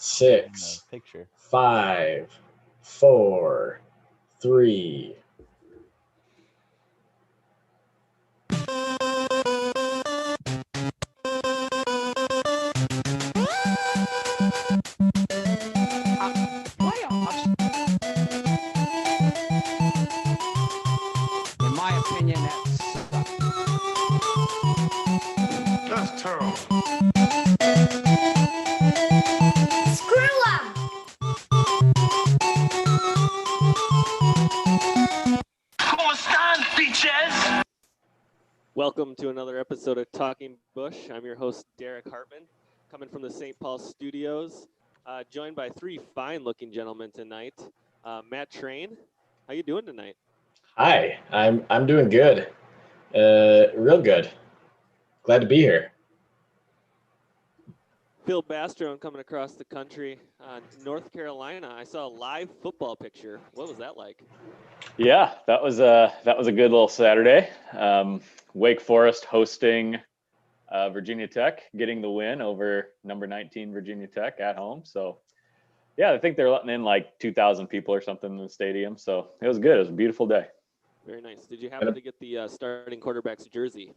in the 6, picture. 5, 4, 3. Playoffs, in my opinion, that's terrible. Screw 'em! ¿Cómo están, bitches? Welcome to another episode of Talking Busch. I'm your host, Derek Hartman, coming from the St. Paul studios, joined by three fine-looking gentlemen tonight. Matt Train, how you doing tonight? Hi, I'm doing good. Real good. Glad to be here. Phil Bastrone coming across the country, North Carolina. I saw a live football picture. What was that like? Yeah, that was a good little Saturday. Wake Forest hosting Virginia Tech, getting the win over number 19 Virginia Tech at home. So, yeah, I think they're letting in like 2,000 people or something in the stadium. So it was good. It was a beautiful day. Very nice. Did you happen to get the starting quarterback's jersey?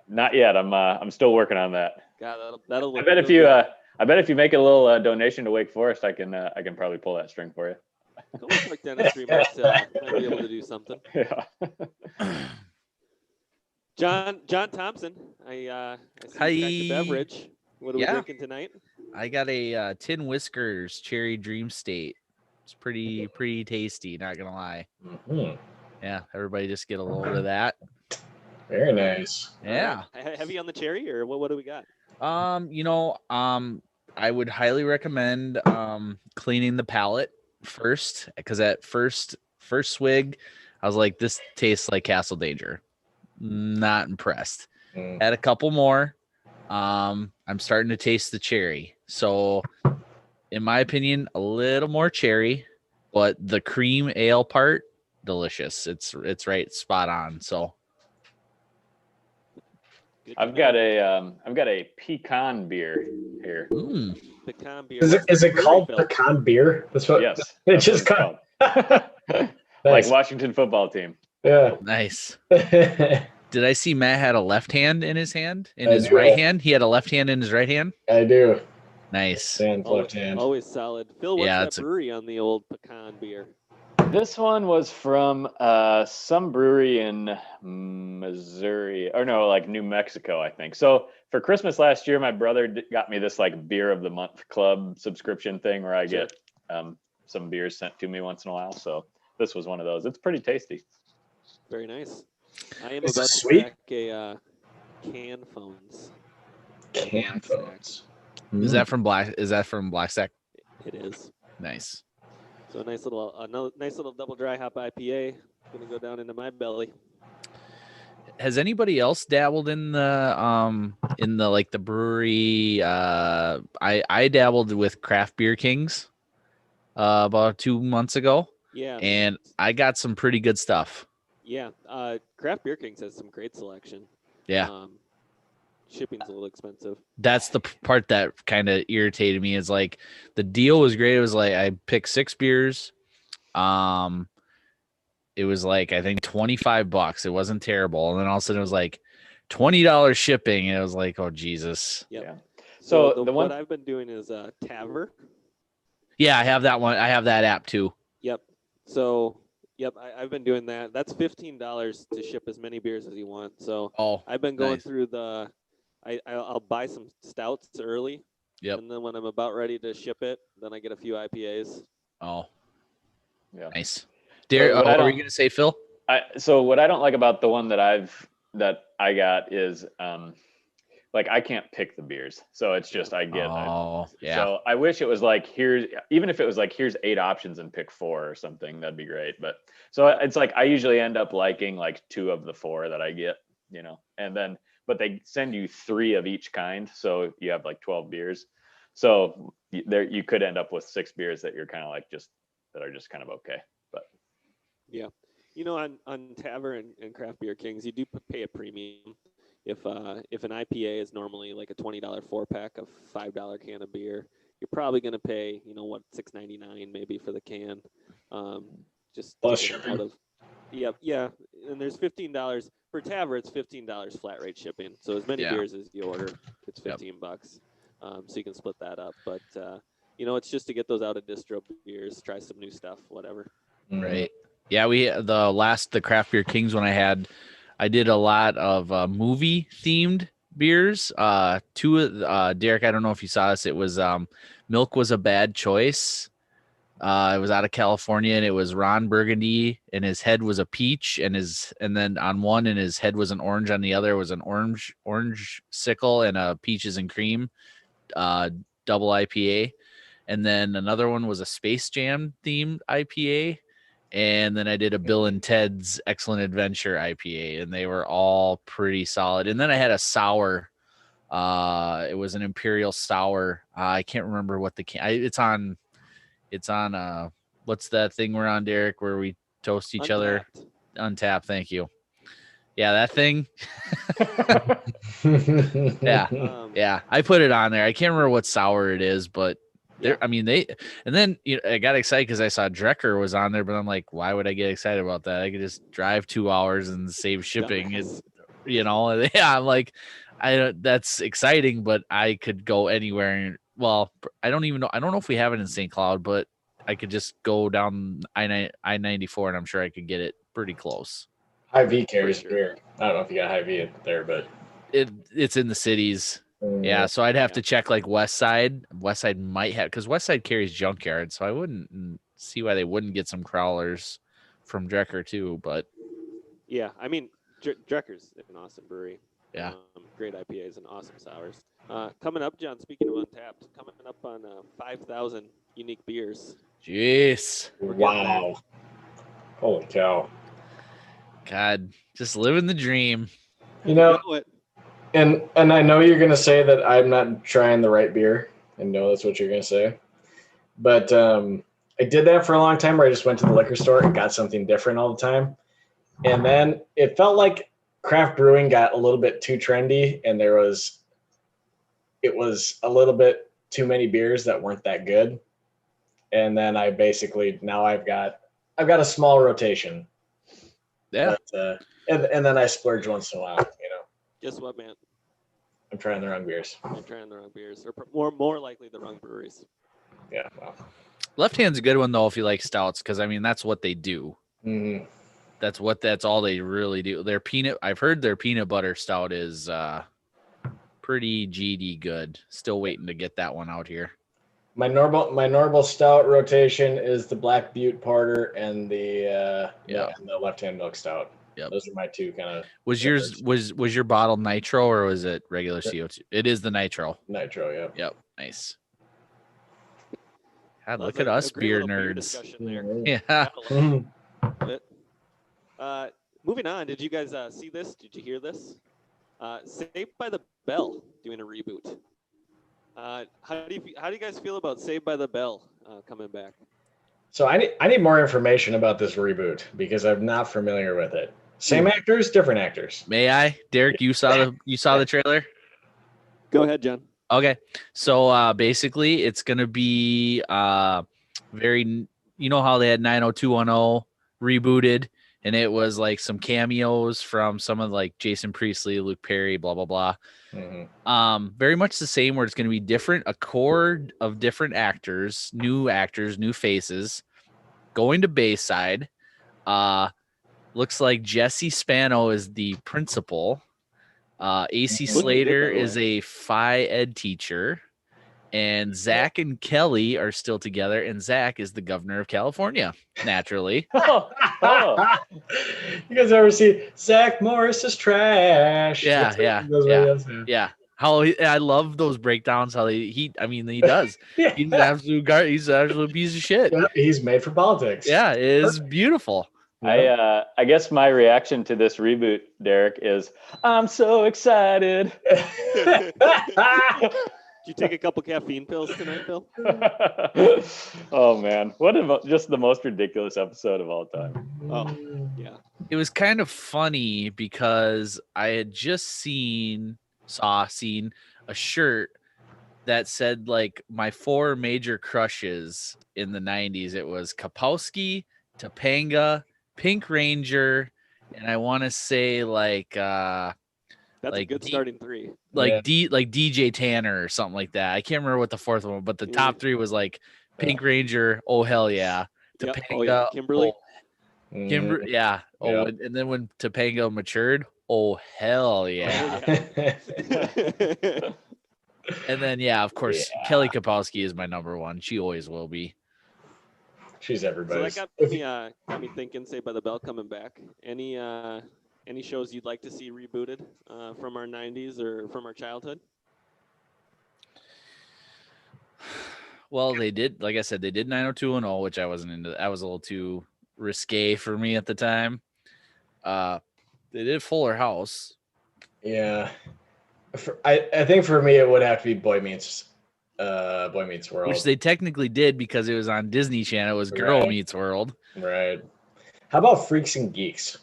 Not yet. I'm still working on that. God, that'll look I bet if you make a little donation to Wake Forest, I can probably pull that string for you. Almost like dentistry might be able to do something. Yeah. John Thompson, I see Hi. you packed a beverage. What are we drinking tonight? I got a Tin Whiskers Cherry Dream State. It's pretty tasty, not gonna lie. Hmm. Yeah, everybody just get a little bit of that. Very nice. Yeah. Right. Heavy on the cherry, or what do we got? I would highly recommend cleaning the palate first, because at first swig, I was like, this tastes like Castle Danger. Not impressed. Add a couple more. I'm starting to taste the cherry. So, in my opinion, a little more cherry, but the cream ale part, delicious. It's right spot on. So, I've got a pecan beer here. Pecan beer. Is it called pecan beer? That's what. Yes, It's just called. Like Washington football team. Yeah. Nice. Did I see Matt had a left hand in his hand? In his right hand? He had a left hand in his right hand? I do. Nice. Left hand. Always solid. Phil, what's that brewery on the old pecan beer? This one was from some brewery in Missouri, or no, like New Mexico, I think. So for Christmas last year, my brother got me this like beer of the month club subscription thing where I get some beers sent to me once in a while. So this was one of those. It's pretty tasty. Very nice. I am Is about it to sweet? crack a Can Phones. Can Phones. Is that from Black Stack? It is. Nice. So a nice little double dry hop IPA. Gonna go down into my belly. Has anybody else dabbled in the like the brewery? I dabbled with Craft Beer Kings about 2 months ago. Yeah. And I got some pretty good stuff. Yeah. Craft Beer Kings has some great selection. Yeah. Shipping's a little expensive. That's the part that kind of irritated me, is like the deal was great. It was like I picked 6 beers. It was like, I think $25. It wasn't terrible. And then all of a sudden it was like $20 shipping. And it was like, oh Jesus. Yep. Yeah. So what I've been doing is Taver. Yeah, I have that one. I have that app too. Yep. So I've been doing that. That's $15 to ship as many beers as you want. So I've been going through I'll buy some stouts early. Yep. And then when I'm about ready to ship it, then I get a few IPAs. Oh. Yeah. Nice. What were you gonna say, Phil? So what I don't like about the one that I got is like I can't pick the beers. So it's just I get So I wish it was like even if it was like here's 8 options and pick 4 or something, that'd be great. But so it's like I usually end up liking like 2 of the 4 that I get, but they send you 3 of each kind, so you have like 12 beers. So there you could end up with 6 beers that you're kind of like that are just kind of okay. But yeah, on Tavern and Craft Beer Kings, you do pay a premium. if an IPA is normally like a $20 4-pack, a $5 can of beer, you're probably going to pay, $6.99 maybe for the can. Just Plus to get shipping. out of. Yeah, and there's $15 per tavern. It's $15 flat rate shipping. So as many beers as you order, it's $15. So you can split that up. But it's just to get those out of distro beers, try some new stuff, whatever. Right. Yeah, the Craft Beer Kings one I did a lot of movie themed beers. Derek, I don't know if you saw this. It was Milk Was a Bad Choice. It was out of California, and it was Ron Burgundy, and his head was a peach, and then on one, and his head was an orange. On the other was an orange sickle and a peaches and cream, double IPA, and then another one was a Space Jam themed IPA, and then I did a Bill and Ted's Excellent Adventure IPA, and they were all pretty solid. And then I had a sour. It was an Imperial sour. I can't remember what It's on what's that thing we're on, Derek, where we toast each other? Untapped. Thank you. Yeah, that thing. Yeah. I put it on there. I can't remember what sour it is, but I got excited because I saw Drecker was on there, but I'm like, why would I get excited about that? I could just drive 2 hours and save shipping. I'm like, that's exciting, but I could go anywhere. Well, I don't even know. I don't know if we have it in St. Cloud, but I could just go down I-94 and I'm sure I could get it pretty close. Hy-Vee carries beer. I don't know if you got Hy-Vee there, but it's in the cities. Yeah, so I'd have to check like West Side. West Side might have, because West Side carries Junkyard, so I wouldn't see why they wouldn't get some crawlers from Drecker too. But yeah, I mean, Drecker's an awesome brewery. Yeah, great IPAs and awesome sours. Coming up, John, speaking of Untapped, coming up on 5,000 unique beers. Jeez. Wow. Holy cow. God, just living the dream. And I know you're going to say that I'm not trying the right beer. I know that's what you're going to say. But I did that for a long time where I just went to the liquor store and got something different all the time. And then it felt like craft brewing got a little bit too trendy, and it was a little bit too many beers that weren't that good. And then I've got a small rotation. Yeah. But, and then I splurge once in a while, Guess what, man? I'm trying the wrong beers. I'm trying the wrong beers, or more likely the wrong breweries. Yeah. Well. Left Hand's a good one though if you like stouts, because I mean that's what they do. Mm-hmm. That's all they really do. I've heard their peanut butter stout is pretty GD good. Still waiting to get that one out here. My normal stout rotation is the Black Butte Porter and the Left Hand Milk Stout. Yep. Those are my two kind of. Was your bottle nitro or was it regular CO2? It is the nitro. Nitro, yeah. Yep. Nice. God, look at us beer nerds. Yeah. Moving on, did you guys see this? Did you hear this? Saved by the Bell doing a reboot. How do you guys feel about Saved by the Bell coming back? So I need more information about this reboot because I'm not familiar with it. Same actors, different actors. May I, Derek? You saw the trailer. Go ahead, John. Okay, so basically, it's gonna be very. You know how they had 90210 rebooted, and it was like some cameos from some of like Jason Priestley, Luke Perry, blah blah blah. Mm-hmm. Very much the same. Where it's going to be different, a core of different actors, new faces, going to Bayside. Looks like Jesse Spano is the principal. AC Slater is a Phi Ed teacher, and Zach and Kelly are still together, and Zach is the governor of California, naturally. You guys ever see Zach Morris is trash? Yeah. I love those breakdowns. How he does. Yeah. He's an absolute piece of shit. Yeah, he's made for politics. Yeah, it is beautiful. I guess my reaction to this reboot, Derek, is I'm so excited. you take a couple caffeine pills tonight, Bill? Oh man, just the most ridiculous episode of all time. Oh, yeah. It was kind of funny because I had just seen a shirt that said like my 4 major crushes in the 90s. It was Kapowski, Topanga, Pink Ranger, and I want to say That's like a good starting 3. like DJ Tanner or something like that. I can't remember what the 4th one, but the top 3 was like Pink Ranger, oh hell yeah, Yep. Topanga, Oh yeah, Kimberly. yeah. Oh, and then when Topanga matured, oh hell yeah. Yeah. And then of course, Kelly Kapowski is my number 1. She always will be. She's So everybody's. that got me thinking. Saved by the Bell coming back. Any shows you'd like to see rebooted from our 90s or from our childhood? Well, they did, like I said, they did 90210, which I wasn't into. That was a little too risque for me at the time. They did Fuller House. Yeah. I think for me it would have to be Boy Meets World. Which they technically did because it was on Disney Channel. It was Girl Meets World. Right. How about Freaks and Geeks?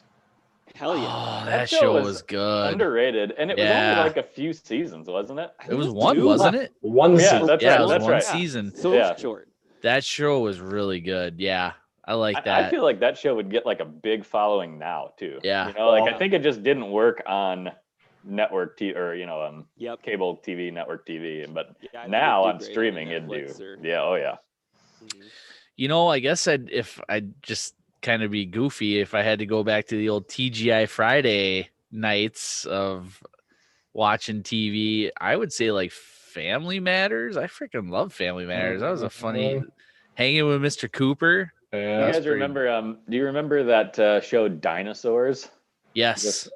Hell yeah. Oh, that show was good. Underrated. And it was only like a few seasons, wasn't it? It was one, wasn't it? One season. That's yeah, right. it was That's one right. season. So it's short. That show was really good. Yeah. I like that. I feel like that show would get like a big following now too. Yeah. You know, like I think it just didn't work on network TV or cable TV, network TV, but now on streaming it'd do. Yeah, oh yeah. Mm-hmm. You know, I guess if I'd just kind of be goofy if I had to go back to the old TGI Friday nights of watching TV, I would say like Family Matters. I freaking love Family Matters. That was a funny hanging with Mr. Cooper. Yeah. You guys remember do you remember that show Dinosaurs? Yes.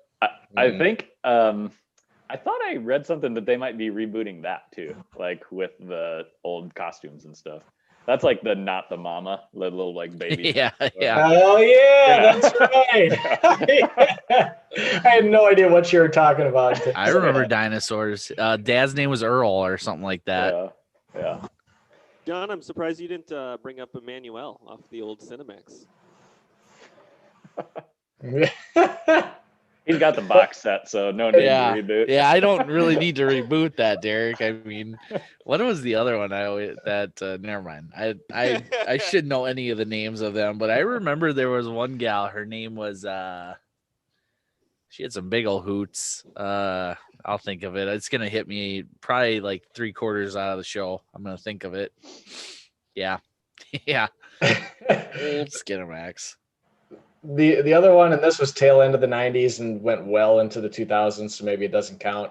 I think I thought I read something that they might be rebooting that too, like with the old costumes and stuff. That's like not the mama, the little like baby. Yeah. Oh yeah, that's right. I had no idea what you were talking about. I remember Dinosaurs. Dad's name was Earl or something like that. Yeah. John, I'm surprised you didn't bring up Emmanuel off the old Cinemax. He's got the box set, so no need to reboot. Yeah, I don't really need to reboot that, Derek. I mean, what was the other one? Never mind. I shouldn't know any of the names of them, but I remember there was one gal. Her name was she had some big old hoots. I'll think of it. It's gonna hit me probably like 3/4 out of the show. I'm gonna think of it. Yeah. Old Skinamax. The other one, and this was tail end of the 90s and went well into the 2000s, so maybe it doesn't count.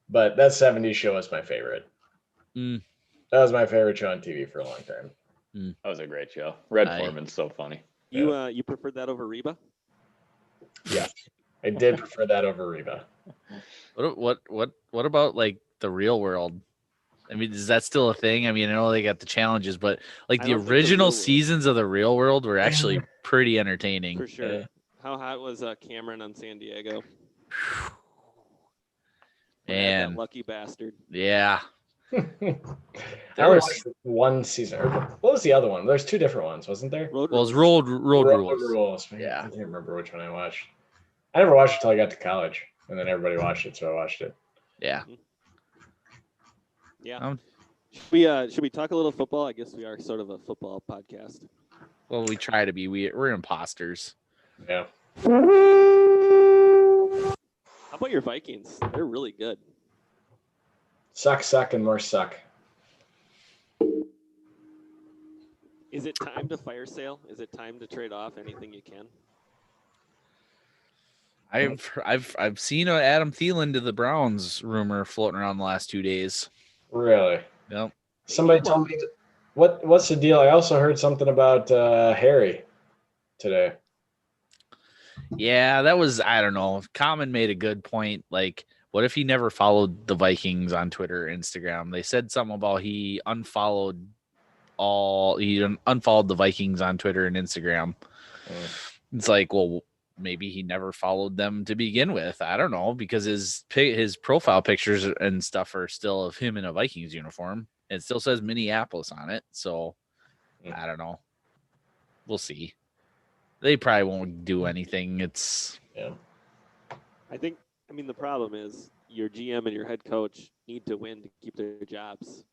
But that 70s show is my favorite. That was my favorite show on TV for a long time. That was a great show. Red Foreman's so funny. You preferred that over Reba? Yeah, I did prefer that over Reba. What about like the Real World? I mean, is that still a thing? I mean, I know they got the challenges, but like the original seasons of the Real World were actually pretty entertaining. For sure. How hot was Cameron on San Diego? Man, that lucky bastard. Yeah. I was one season. What was the other one? There's 2 different ones, wasn't there? It was Road Rules. Yeah. I can't remember which one I watched. I never watched it until I got to college, and then everybody watched it, so I watched it. Yeah. Yeah. Should we talk a little football? I guess we are sort of a football podcast. Well, we try to be. We're imposters. Yeah. How about your Vikings? They're really good. Suck, and more suck. Is it time to fire sale? Is it time to trade off anything you can? I've seen an Adam Thielen to the Browns rumor floating around the last 2 days. Really? Yep. Somebody told me what's the deal? I also heard something about Harry today. Yeah, that was, I don't know. Common made a good point. Like, what if he never followed the Vikings on Twitter or Instagram? They said something about he unfollowed the Vikings on Twitter and Instagram. It's like, well, maybe he never followed them to begin with. I don't know, because his profile pictures and stuff are still of him in a Vikings uniform. It still says Minneapolis on it. So I don't know. We'll see. They probably won't do anything. I mean, the problem is your GM and your head coach need to win to keep their jobs.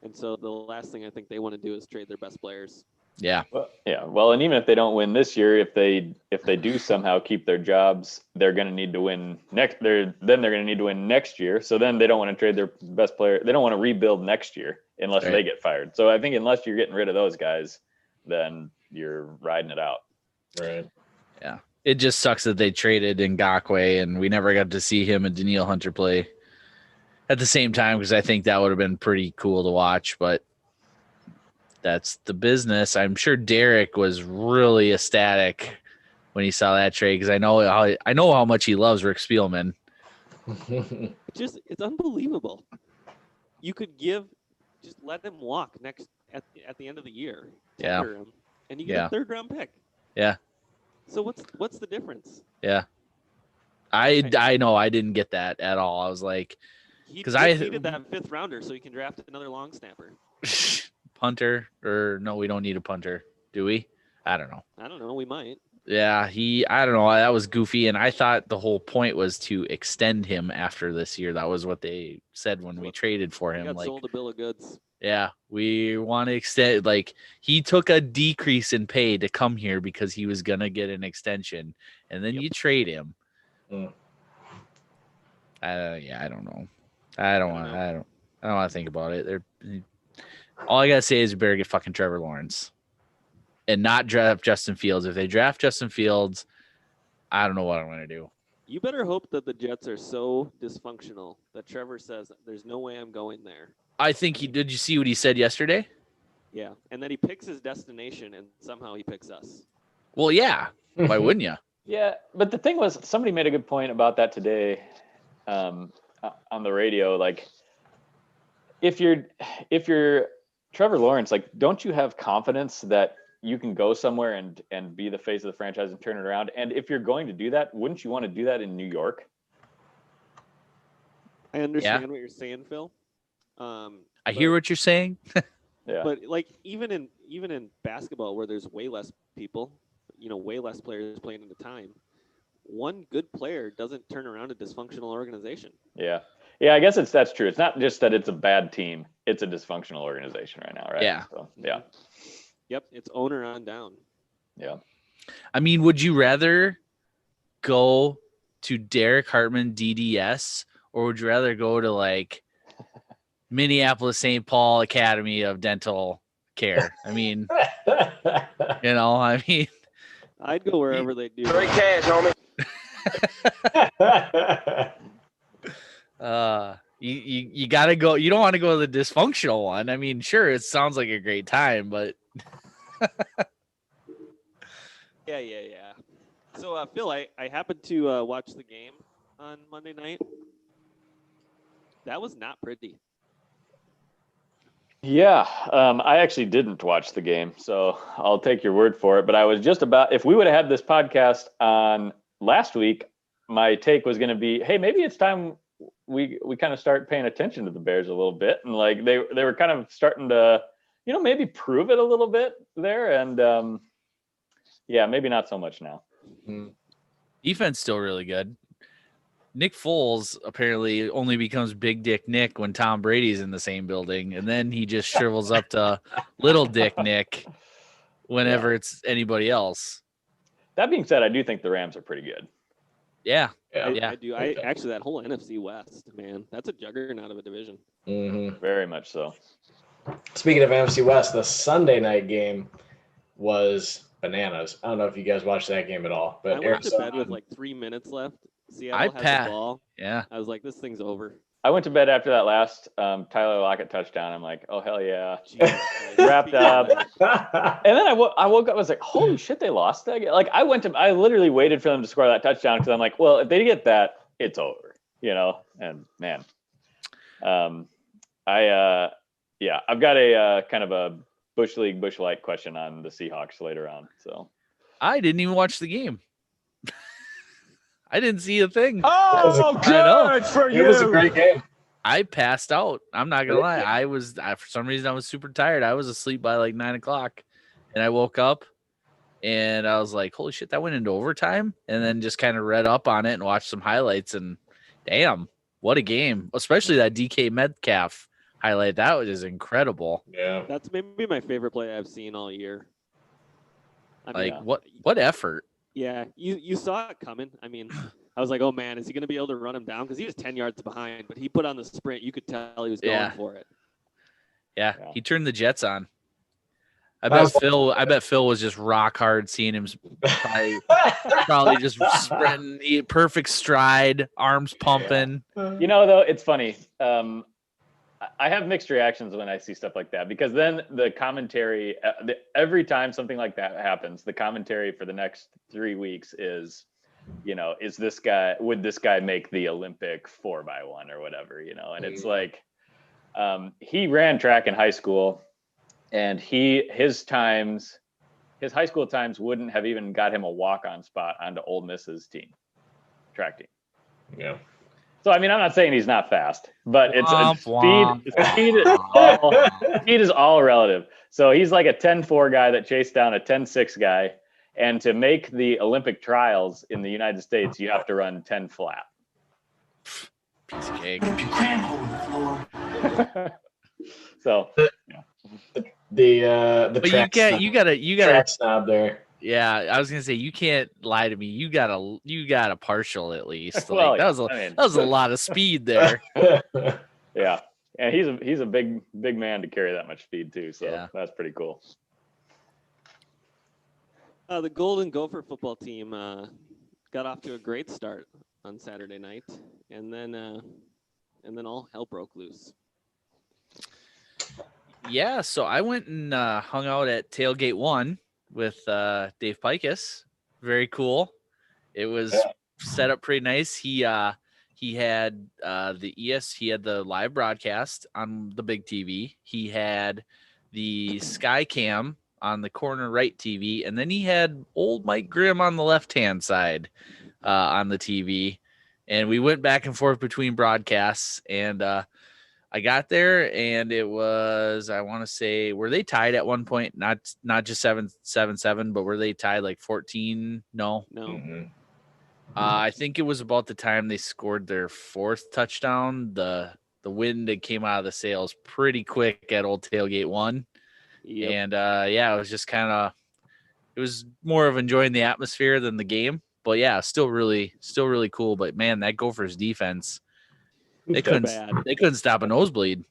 And so the last thing I think they want to do is trade their best players. Yeah. Well, yeah. Well, and even if they don't win this year, if they do somehow keep their jobs, they're going to need to win next. They're going to need to win next year. So then they don't want to trade their best player. They don't want to rebuild next year unless they get fired. So I think unless you're getting rid of those guys, then you're riding it out. Right. Yeah. It just sucks that they traded Ngakoue and we never got to see him and Daniil Hunter play at the same time, because I think that would have been pretty cool to watch, but that's the business. I'm sure Derek was really ecstatic when he saw that trade, because I know how much he loves Rick Spielman. It's unbelievable. You could just let him walk at the end of the year. Yeah. Him, and you get a 3rd round pick. Yeah. So what's the difference? Yeah. I know I didn't get that at all. I was like, because I needed that 5th rounder so he can draft another long snapper. Punter, or no, we don't need a punter, do we? I don't know. We might. Yeah, I don't know. That was goofy, and I thought the whole point was to extend him after this year. That was what they said when we traded for him. Got sold a bill of goods. Yeah, we want to extend. Like, he took a decrease in pay to come here because he was gonna get an extension, and then you trade him. I don't know. I don't want to think about it. All I gotta say is you better get fucking Trevor Lawrence and not draft Justin Fields. If they draft Justin Fields, I don't know what I'm gonna do. You better hope that the Jets are so dysfunctional that Trevor says, "There's no way I'm going there." I think did you see what he said yesterday? Yeah, and then he picks his destination, and somehow he picks us. Well, yeah. Why wouldn't you? Yeah, but the thing was, somebody made a good point about that today on the radio. Like, if you're Trevor Lawrence, like, don't you have confidence that you can go somewhere and be the face of the franchise and turn it around? And if you're going to do that, wouldn't you want to do that in New York? I understand what you're saying, Phil. I hear what you're saying. Yeah. But like even in basketball, where there's way less people, way less players playing at a time, one good player doesn't turn around a dysfunctional organization. Yeah. Yeah, I guess that's true. It's not just that it's a bad team; it's a dysfunctional organization right now, right? Yeah. So, yeah. Yep, it's owner on down. Yeah. I mean, would you rather go to Derek Hartman DDS, or would you rather go to like Minneapolis St. Paul Academy of Dental Care? I mean, I'd go wherever they do. Great cash, homie. You gotta go. You don't want to go to the dysfunctional one. I mean, sure, it sounds like a great time, but yeah. So, Phil, I happened to watch the game on Monday night. That was not pretty. Yeah, I actually didn't watch the game, so I'll take your word for it. But I was just about, if we would have had this podcast on last week, my take was going to be, hey, maybe it's time we kind of start paying attention to the Bears a little bit, and like they were kind of starting to, maybe prove it a little bit there, and yeah, maybe not so much now. Defense still really good. Nick Foles apparently only becomes Big Dick Nick when Tom Brady's in the same building, and then he just shrivels up to Little Dick Nick whenever it's anybody else. That being said, I do think the Rams are pretty good. Yeah. I do. I actually, that whole NFC West, man, that's a juggernaut of a division. Mm-hmm. Very much so. Speaking of NFC West, the Sunday night game was bananas. I don't know if you guys watched that game at all, but I went to bed with like 3 minutes left. Seattle has the ball. Yeah. I was like, this thing's over. I went to bed after that last Tyler Lockett touchdown. I'm like, oh, hell yeah. Wrapped up. And then I woke up, I was like, holy shit, they lost that game. Like, I literally waited for them to score that touchdown because I'm like, well, if they get that, it's over, and man. I've got a kind of a Busch Light question on the Seahawks later on. So I didn't even watch the game. I didn't see a thing. Oh, good for you. It was a great game. I passed out. I'm not gonna lie. For some reason I was super tired. I was asleep by like 9 o'clock, and I woke up, and I was like, "Holy shit, that went into overtime!" And then just kind of read up on it and watched some highlights, and damn, what a game! Especially that DK Metcalf highlight. That was just incredible. Yeah, That's maybe my favorite play I've seen all year. I mean, what effort? Yeah, you saw it coming. I mean, I was like, oh man, is he going to be able to run him down? Because he was 10 yards behind, but he put on the sprint. You could tell he was going for it. Yeah, he turned the Jets on. I bet Phil was just rock hard seeing him probably just sprinting, perfect stride, arms pumping. You know, though, it's funny. I have mixed reactions when I see stuff like that, because then the commentary, every time something like that happens, the commentary for the next 3 weeks is, you know, would this guy make the Olympic 4x1 or whatever, you know? And it's like, he ran track in high school, and his high school times wouldn't have even got him a walk-on spot onto Ole Miss's track team. Yeah. So, I mean, I'm not saying he's not fast, but speed is all relative. So he's like a 10-4 guy that chased down a 10-6 guy. And to make the Olympic trials in the United States, you have to run 10 flat. Piece of cake. So, the But you gotta track snob there. Yeah, I was gonna say, you can't lie to me. You got a partial at least. Like, Well, that was a lot of speed there. Yeah, and he's a big man to carry that much speed too. So Yeah. That's pretty cool. The Golden Gopher football team got off to a great start on Saturday night, and then all hell broke loose. Yeah, so I went and hung out at Tailgate 1 with Dave Pikus. Very cool. It was set up pretty nice. He had he had the live broadcast on the big TV. He had the Sky Cam on the corner right TV, and then he had old Mike Grimm on the left-hand side on the TV. And we went back and forth between broadcasts, and I got there, and it was, I want to say, were they tied at one point? Not just 7-7, but were they tied like 14? No. Mm-hmm. I think it was about the time they scored their fourth touchdown. The wind that came out of the sails pretty quick at Old Tailgate 1. Yep. And it was just it was more of enjoying the atmosphere than the game. But yeah, still really cool. But man, that Gophers defense, they couldn't stop a nosebleed.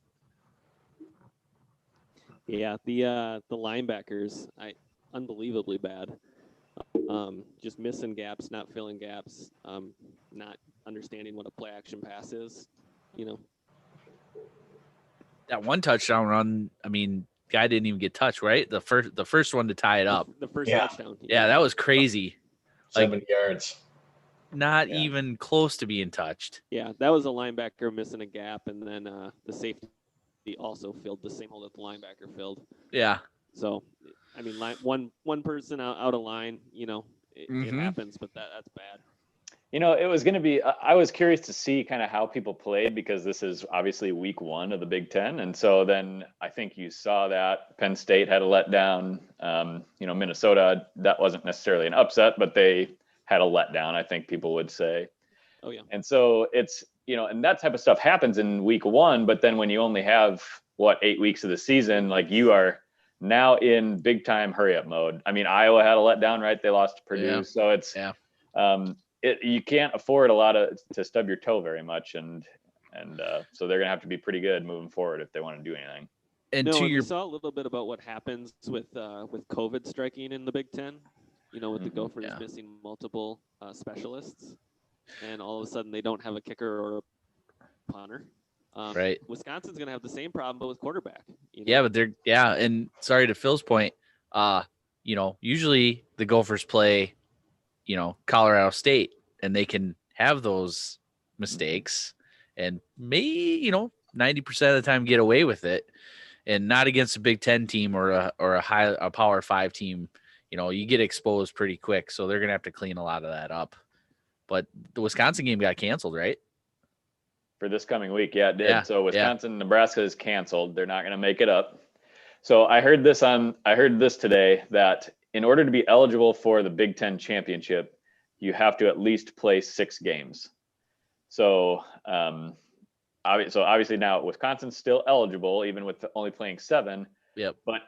Yeah, the linebackers, unbelievably bad. Just missing gaps, not filling gaps, not understanding what a play action pass is. You know, that one touchdown run, I mean, guy didn't even get touched, right? The first one to tie it up. The first touchdown. Yeah, that was crazy. 7 yards. Not even close to being touched. Yeah, that was a linebacker missing a gap, and then the safety also filled the same hole that the linebacker filled. Yeah. So, I mean, one person out of line, you know, it happens, but that's bad. You know, it was going to be, I was curious to see kind of how people played, because this is obviously week 1 of the Big Ten. And so then I think you saw that Penn State had a letdown. Minnesota, that wasn't necessarily an upset, but they had a letdown, I think people would say. Oh, yeah. And so it's, and that type of stuff happens in week 1. But then when you only have, 8 weeks of the season, like, you are now in big time hurry up mode. I mean, Iowa had a letdown, right? They lost to Purdue. Yeah. So it's, you can't afford to stub your toe very much, and so they're gonna have to be pretty good moving forward if they want to do anything. And you saw a little bit about what happens with COVID striking in the Big Ten. With the Gophers missing multiple specialists, and all of a sudden they don't have a kicker or a punter. Right. Wisconsin's gonna have the same problem, but with quarterback. Yeah, but and sorry to Phil's point. Usually the Gophers play, Colorado State, and they can have those mistakes and may, 90% of the time get away with it, and not against a Big Ten team or a Power 5 team. You get exposed pretty quick, so they're gonna have to clean a lot of that up. but the Wisconsin game got canceled, right? For this coming week. Yeah, it did. Yeah, So Wisconsin, Nebraska is canceled. They're not going to make it up. So I heard this today that in order to be eligible for the Big Ten championship, you have to at least play 6 games. So, obviously now Wisconsin's still eligible, even with only playing 7. Yep. But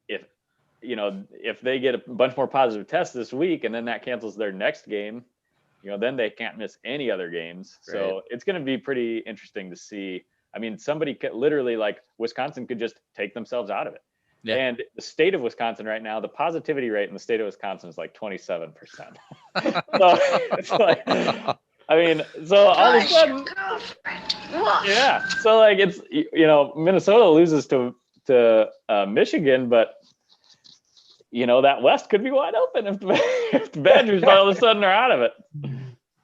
if they get a bunch more positive tests this week, and then that cancels their next game, then they can't miss any other games. Right. So it's going to be pretty interesting to see. I mean, somebody could literally, like, Wisconsin could just take themselves out of it. Yeah. And the state of Wisconsin right now, the positivity rate in the state of Wisconsin is like 27%. So it's like, I mean, so all of a sudden, yeah. So like it's, Minnesota loses to Michigan, but that West could be wide open if the Badgers all of a sudden are out of it.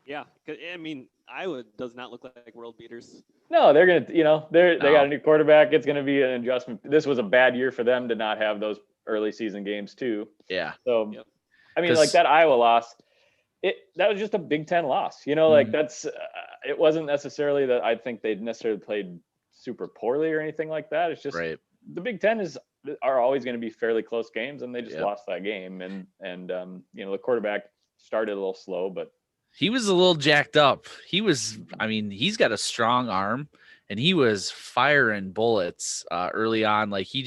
Yeah, I mean, Iowa does not look like world beaters. No, they're gonna, they got a new quarterback. It's gonna be an adjustment. This was a bad year for them to not have those early season games too. Yeah. So, I mean, like that Iowa loss, that was just a Big Ten loss. Like that's, it wasn't necessarily that I think they necessarily played super poorly or anything like that. It's just the Big Ten are always going to be fairly close games, and they just lost that game. And the quarterback started a little slow, but he was a little jacked up. He's got a strong arm, and he was firing bullets early on. Like he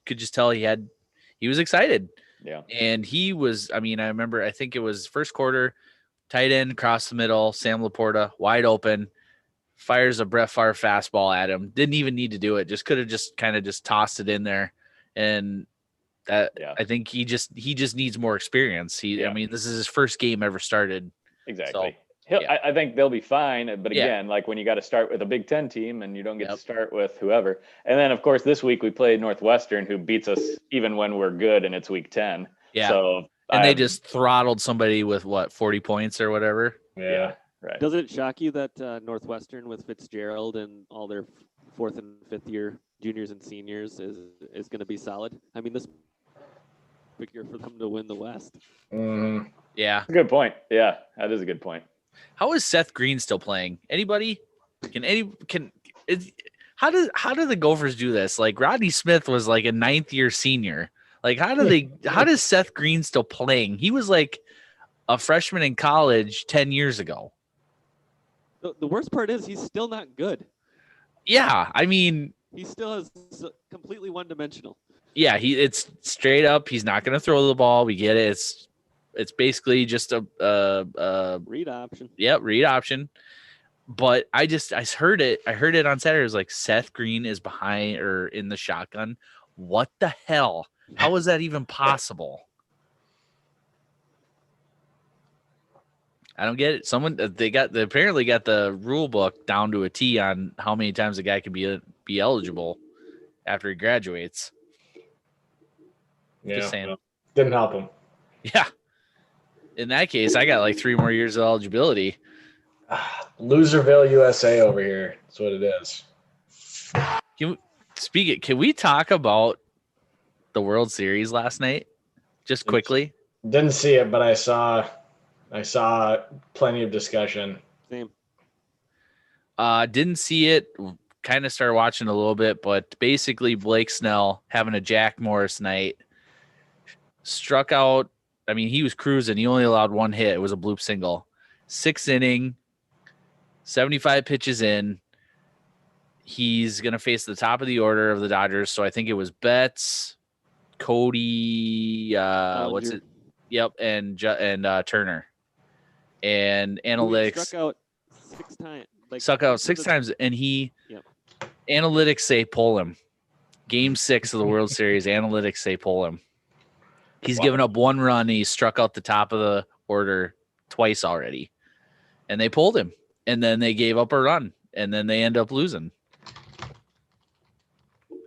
could just tell he was excited. Yeah. And he was, I remember, I think it was first quarter, tight end across the middle, Sam Laporta wide open, fires a Brett Favre fastball at him. Didn't even need to do it. Just could have just kind of just tossed it in there. And that, I think he just needs more experience. This is his first game ever started. Exactly. So, I think they'll be fine. But again, like when you got to start with a Big Ten team and you don't get to start with whoever. And then, of course, this week we played Northwestern, who beats us even when we're good and it's week 10. Yeah. So they just throttled somebody with 40 points or whatever. Yeah. Right. Does it shock you that Northwestern with Fitzgerald and all their 4th and 5th year juniors and seniors is going to be solid? I mean, this big year for them to win the West. Mm-hmm. Yeah. Good point. Yeah, that is a good point. How is Seth Green still playing? Anybody? How do the Gophers do this? Like Rodney Smith was like a 9th year senior. Like how does Seth Green still playing? He was like a freshman in college 10 years ago. The worst part is he's still not good. Yeah, he still is completely one-dimensional. Yeah, it's straight up. He's not going to throw the ball. We get it. It's basically just a read option. Yep, read option. But I heard it. I heard it on Saturday. It was like Seth Green is behind or in the shotgun. What the hell? How is that even possible? I don't get it. They apparently got the rule book down to a T on how many times a guy can be eligible after he graduates. Yeah, just saying. Didn't help him. Yeah. In that case, I got like 3 more years of eligibility. Loserville, USA over here. That's what it is. Can we talk about the World Series last night? Just quickly. Didn't see it, but I saw plenty of discussion. Same. Didn't see it. Kind of started watching a little bit, but basically Blake Snell having a Jack Morris night. Struck out. He was cruising. He only allowed 1 hit. It was a bloop single. 6th inning, 75 pitches in. He's going to face the top of the order of the Dodgers. So I think it was Betts, Cody, what's it? Yep, and Turner. And analytics. Struck out 6 times. Struck out 6 times, and analytics say pull him. Game 6 of the World Series, analytics say pull him. He's given up 1 run. And he struck out the top of the order twice already, and they pulled him. And then they gave up a run, and then they end up losing.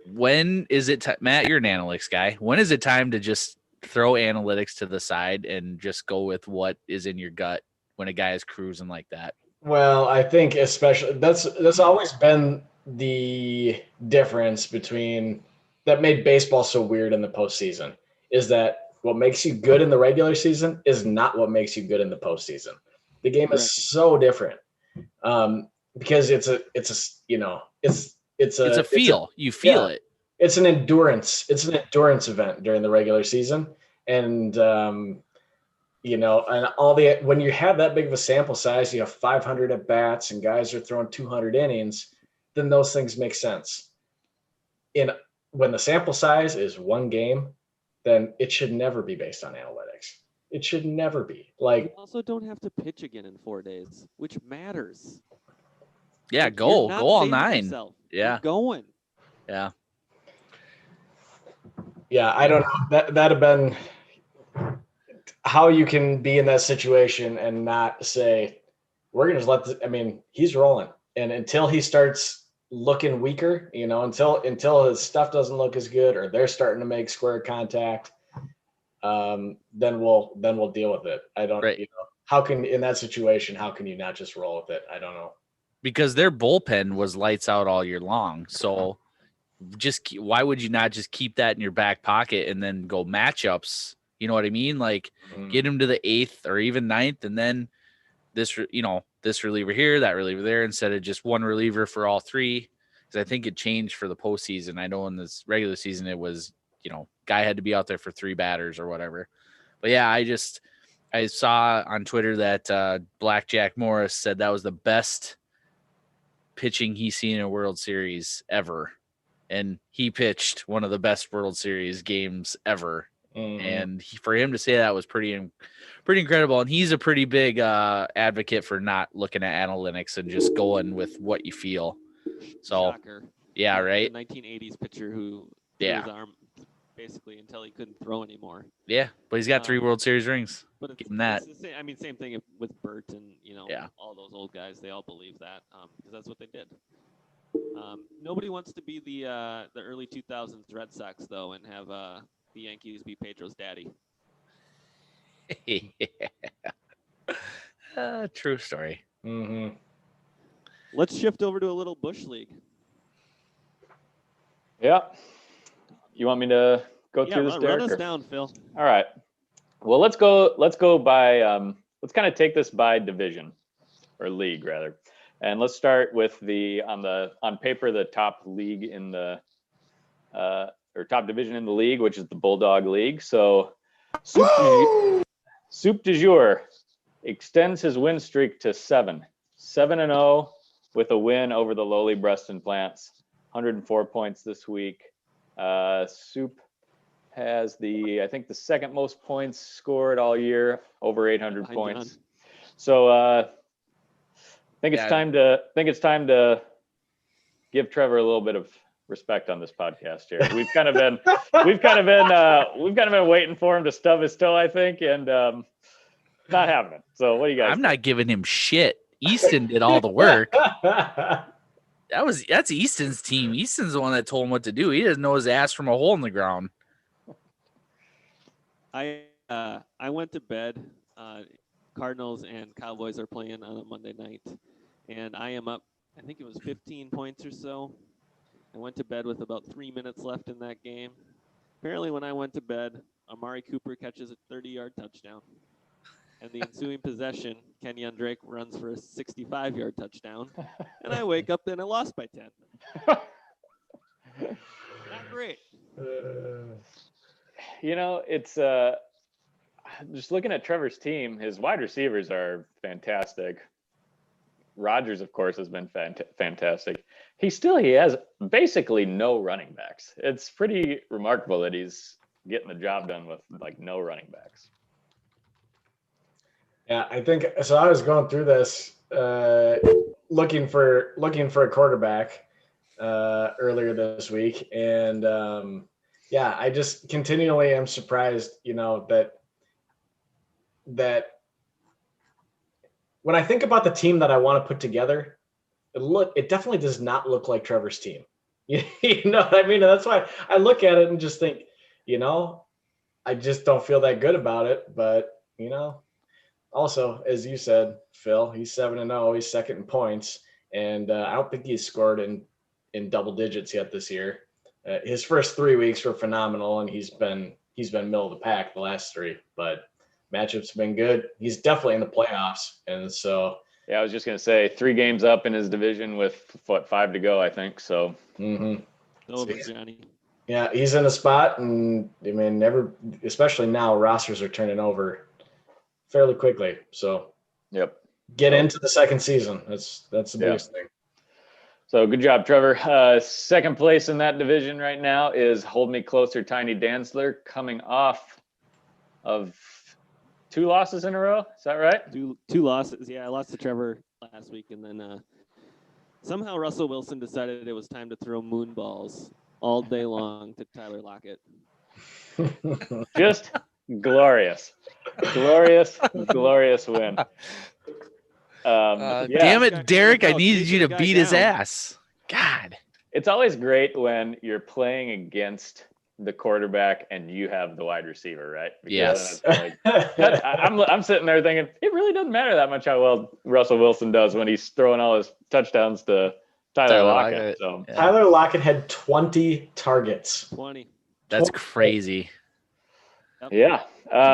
When is it, Matt? You're an analytics guy. When is it time to just throw analytics to the side and just go with what is in your gut when a guy is cruising like that? Well, I think especially that's always been the difference between that made baseball so weird in the postseason. Is that what makes you good in the regular season is not what makes you good in the postseason. The game Correct. is so different because it's a feel. You feel it. It's an endurance. It's an endurance event during the regular season, and and when you have that big of a sample size, you have 500 at bats, and guys are throwing 200 innings. Then those things make sense. When the sample size is one game, then it should never be based on analytics. It should never be. Like, you also don't have to pitch again in 4 days, which matters. Yeah, Like, go all 9. Yourself. Yeah, you're going. Yeah. Yeah, I don't know. That'd have been how you can be in that situation and not say, we're going to just he's rolling. And until he starts looking weaker, until his stuff doesn't look as good or they're starting to make square contact, then we'll deal with it. I don't, how can, in that situation, how can you not just roll with it? I don't know. Because their bullpen was lights out all year long. So why would you not just keep that in your back pocket and then go matchups? You know what I mean? Like get him to the 8th or even 9th, and then this reliever here, that reliever there, instead of just one reliever for all 3. Because I think it changed for the postseason. I know in this regular season it was, guy had to be out there for 3 batters or whatever. But yeah, I saw on Twitter that Blackjack Morris said that was the best pitching he's seen in a World Series ever. And he pitched one of the best World Series games ever. And for him to say that was pretty incredible. And he's a pretty big advocate for not looking at analytics and just going with what you feel. So, Shocker. Yeah, right. The 1980s pitcher who threw his arm basically until he couldn't throw anymore. Yeah, but he's got 3 World Series rings. But give him that. It's the same, same thing with Bert and all those old guys. They all believe that because that's what they did. Nobody wants to be the early 2000s Red Sox though, and have the Yankees be Pedro's daddy. True story. Mm-hmm. Let's shift over to a little Busch League. Yeah. You want me to go through this, Derek? Run us down, Phil. All right. Well, let's go by let's kind of take this by division or league rather. And let's start with on paper the top league in the or top division in the league, which is the Bulldog League. So Soup du Jour extends his win streak to 7-0 with a win over the lowly Breaston Plants. 104 points this week. Soup has I think the second most points scored all year, over 800 points. So I think it's time to give Trevor a little bit of respect on this podcast here. We've kind of been waiting for him to stub his toe, I think, and not having it. So what do you guys think? Not giving him shit. Easton did all the work. That's Easton's team. Easton's the one that told him what to do. He doesn't know his ass from a hole in the ground. I went to bed. Cardinals and Cowboys are playing on a Monday night, and I am up. I think it was 15 points or so. I went to bed with about 3 minutes left in that game. Apparently, when I went to bed, Amari Cooper catches a 30-yard touchdown. And the ensuing possession, Kenyon Drake runs for a 65-yard touchdown. And I wake up and I lost by 10. Not great. It's just looking at Trevor's team, his wide receivers are fantastic. Rodgers, of course, has been fantastic. He has basically no running backs. It's pretty remarkable that he's getting the job done with like no running backs. Yeah, I think so. I was going through this, looking for a quarterback earlier this week, and I just continually am surprised, that when I think about the team that I want to put together, it definitely does not look like Trevor's team. You know what I mean? That's why I look at it and just think, I just don't feel that good about it. But, also, as you said, Phil, he's 7-0. He's second in points. And I don't think he's scored in double digits yet this year. His first 3 weeks were phenomenal, and he's been middle of the pack the last 3. But Matchups have been good. He's definitely in the playoffs, and so. Yeah, I was just gonna say 3 games up in his division with 5 to go, I think. So. Mm-hmm. Over, Johnny. Yeah, he's in a spot, and I mean, especially now, rosters are turning over fairly quickly. So. Yep. Get into the second season. That's the biggest thing. So good job, Trevor. Second place in that division right now is Hold Me Closer, Tiny Danzler, coming off of 2 losses in a row. Is that right? Two losses. Yeah, I lost to Trevor last week, and then somehow Russell Wilson decided it was time to throw moon balls all day long to Tyler Lockett. Just glorious, glorious win. Damn it, Derek! I needed you to beat his ass. God, it's always great when you're playing against the quarterback and you have the wide receiver, right? Because yes. I'm sitting there thinking it really doesn't matter that much how well Russell Wilson does when he's throwing all his touchdowns to Tyler Lockett. So. Yeah. Tyler Lockett had 20 targets. 20. That's crazy. Yep. Yeah.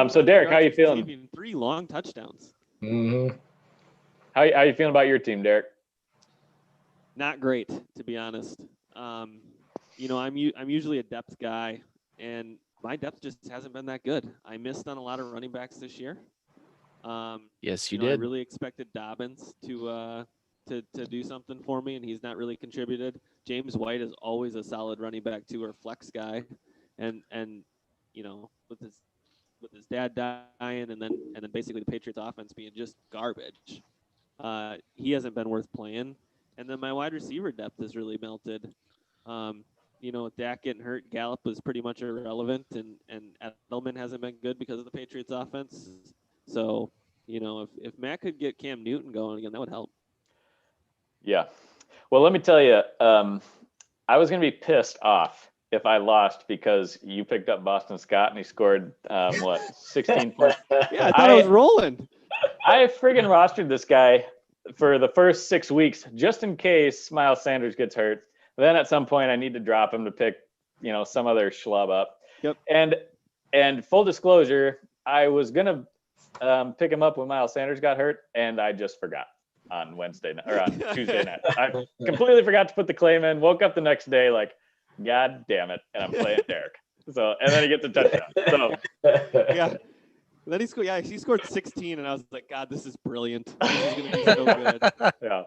So Derek, how you feeling? 3 long touchdowns. Mm-hmm. How you feeling about your team, Derek? Not great, to be honest. I'm usually a depth guy, and my depth just hasn't been that good. I missed on a lot of running backs this year. Yes, you did. I really expected Dobbins to do something for me, and he's not really contributed. James White is always a solid running back too, or flex guy, and with his dad dying, and then basically the Patriots offense being just garbage. He hasn't been worth playing. And then my wide receiver depth has really melted. With Dak getting hurt, Gallup was pretty much irrelevant, and Edelman hasn't been good because of the Patriots offense. So, if Matt could get Cam Newton going again, that would help. Yeah. Well, let me tell you, I was going to be pissed off if I lost because you picked up Boston Scott and he scored, 16 points? Yeah, I thought I was rolling. I friggin' rostered this guy for the first 6 weeks just in case Miles Sanders gets hurt. Then at some point I need to drop him to pick, some other schlub up. Yep. And full disclosure, I was gonna pick him up when Miles Sanders got hurt, and I just forgot on Wednesday night or on Tuesday night. I completely forgot to put the claim in. Woke up the next day like, God damn it, and I'm playing Derek. So and then he gets a touchdown. So yeah. Then he scored 16, and I was like, God, this is brilliant. This is going to be so good. Yeah.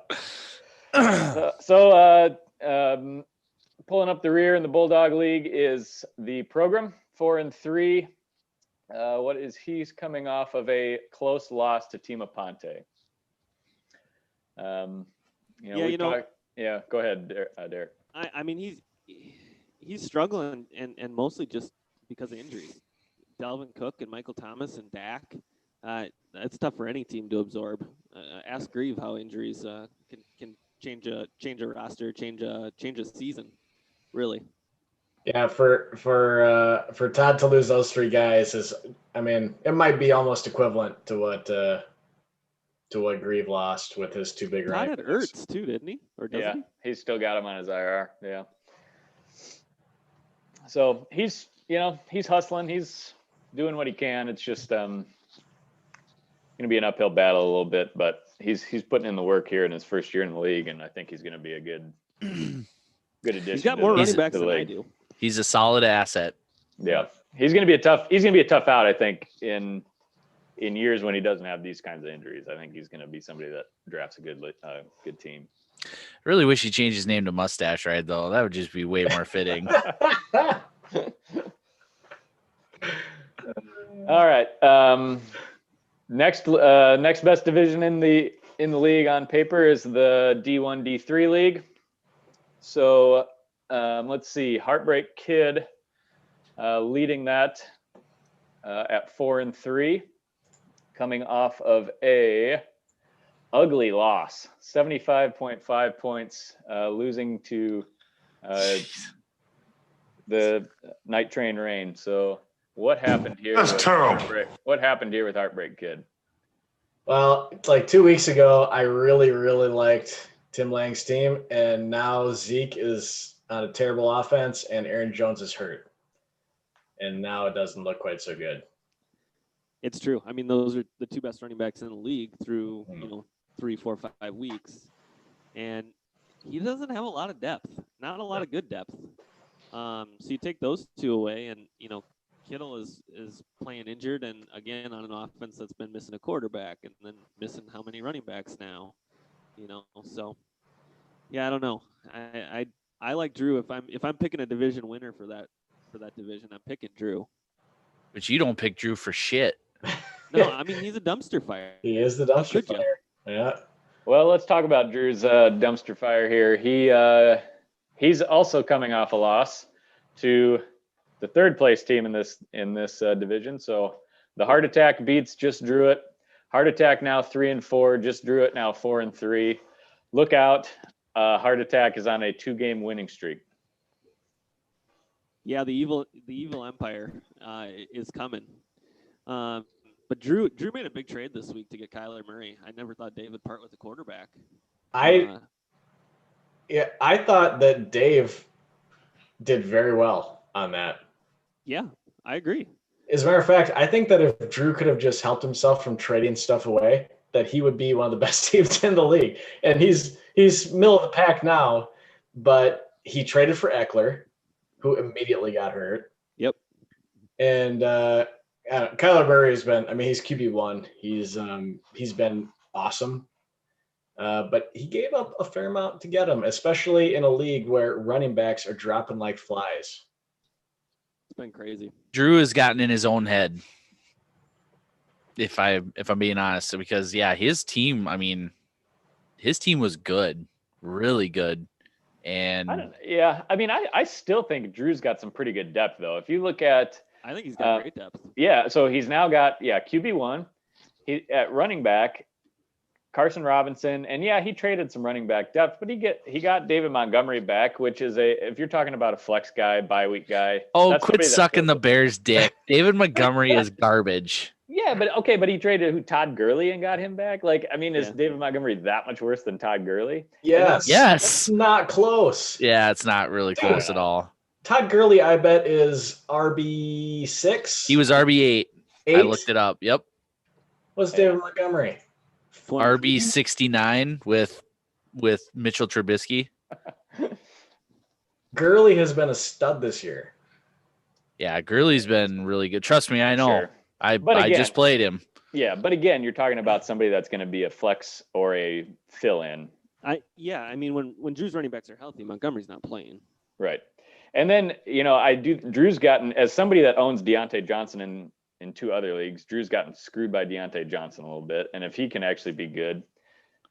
Pulling up the rear in the Bulldog League is the program, 4-3. What is he's coming off of a close loss to Tima Ponte. Go ahead, Derek. I mean, he's struggling, and mostly just because of injuries. Dalvin Cook and Michael Thomas and Dak. That's tough for any team to absorb. Ask Grieve how injuries can change a roster, change a season, really. Yeah, for Todd to lose those 3 guys it might be almost equivalent to what Grieve lost with his 2 big running backs. Todd had Ertz too, didn't he? Or doesn't he? He's still got him on his IR. Yeah. So he's hustling. He's doing what he can. It's just going to be an uphill battle a little bit, but he's putting in the work here in his first year in the league, and I think he's going to be a good addition. He's got more running backs than I do. He's a solid asset. Yeah, he's going to be a tough out. I think in years when he doesn't have these kinds of injuries. I think he's going to be somebody that drafts a good team. I really wish he changed his name to Mustache Ride, though. That would just be way more fitting. All right. Next best division in the league on paper is the D1 D3 league. So let's see. Heartbreak Kid leading that at 4-3, coming off of a ugly loss, 75.5 points, losing to the Night Train Rain. So what happened here? That's terrible. What happened here with Heartbreak Kid? Well, it's like 2 weeks ago, I really, really liked Tim Lang's team, and now Zeke is on a terrible offense, and Aaron Jones is hurt. And now it doesn't look quite so good. It's true. I mean, those are the two best running backs in the league through 3, 4, 5 weeks, and he doesn't have a lot of depth. Not a lot of good depth. So you take those two away, and Kittle is playing injured, and again on an offense that's been missing a quarterback, and then missing how many running backs now, So yeah, I don't know. I like Drew. If I'm picking a division winner for that division, I'm picking Drew. But you don't pick Drew for shit. No, I mean he's a dumpster fire. He is the dumpster fire. Yeah. Well, let's talk about Drew's dumpster fire here. He's also coming off a loss to the third place team in this division. So the Heart Attack beats Just Drew It. Heart Attack now 3-4. Just Drew It now 4-3. Look out! Heart Attack is on a 2-game winning streak. Yeah, the evil empire is coming. But Drew made a big trade this week to get Kyler Murray. I never thought Dave would part with the quarterback. I thought that Dave did very well on that. Yeah, I agree. As a matter of fact, I think that if Drew could have just helped himself from trading stuff away, that he would be one of the best teams in the league. And he's middle of the pack now, but he traded for Eckler, who immediately got hurt. Yep. And Kyler Murray has been, he's QB1. He's been awesome. But he gave up a fair amount to get him, especially in a league where running backs are dropping like flies. It's been crazy. Drew has gotten in his own head. If I'm being honest, because his team was good, really good. And I still think Drew's got some pretty good depth though. If you look at, I think he's got great depth. Yeah, so he's now got QB1. He at running back, Carson Robinson, and he traded some running back depth, but he got David Montgomery back, which is if you're talking about a flex guy, bye week guy. Oh, quit sucking the Bears' dick. David Montgomery is garbage. Yeah, but he traded Todd Gurley and got him back. Is David Montgomery that much worse than Todd Gurley? Yes. Yes. It's not close. Yeah, it's not really close at all. Todd Gurley, I bet, is RB6. He was RB8. 8? I looked it up. Yep. What's David Montgomery? RB69 with Mitchell Trubisky. Gurley has been a stud this year. Yeah, Gurley's been really good. Trust me, I know. Sure. I just played him. Yeah, but again, you're talking about somebody that's going to be a flex or a fill-in. When Drew's running backs are healthy, Montgomery's not playing. Right. And then, Drew's gotten, as somebody that owns Deontay Johnson in 2 other leagues, Drew's gotten screwed by Deontay Johnson a little bit. And if he can actually be good,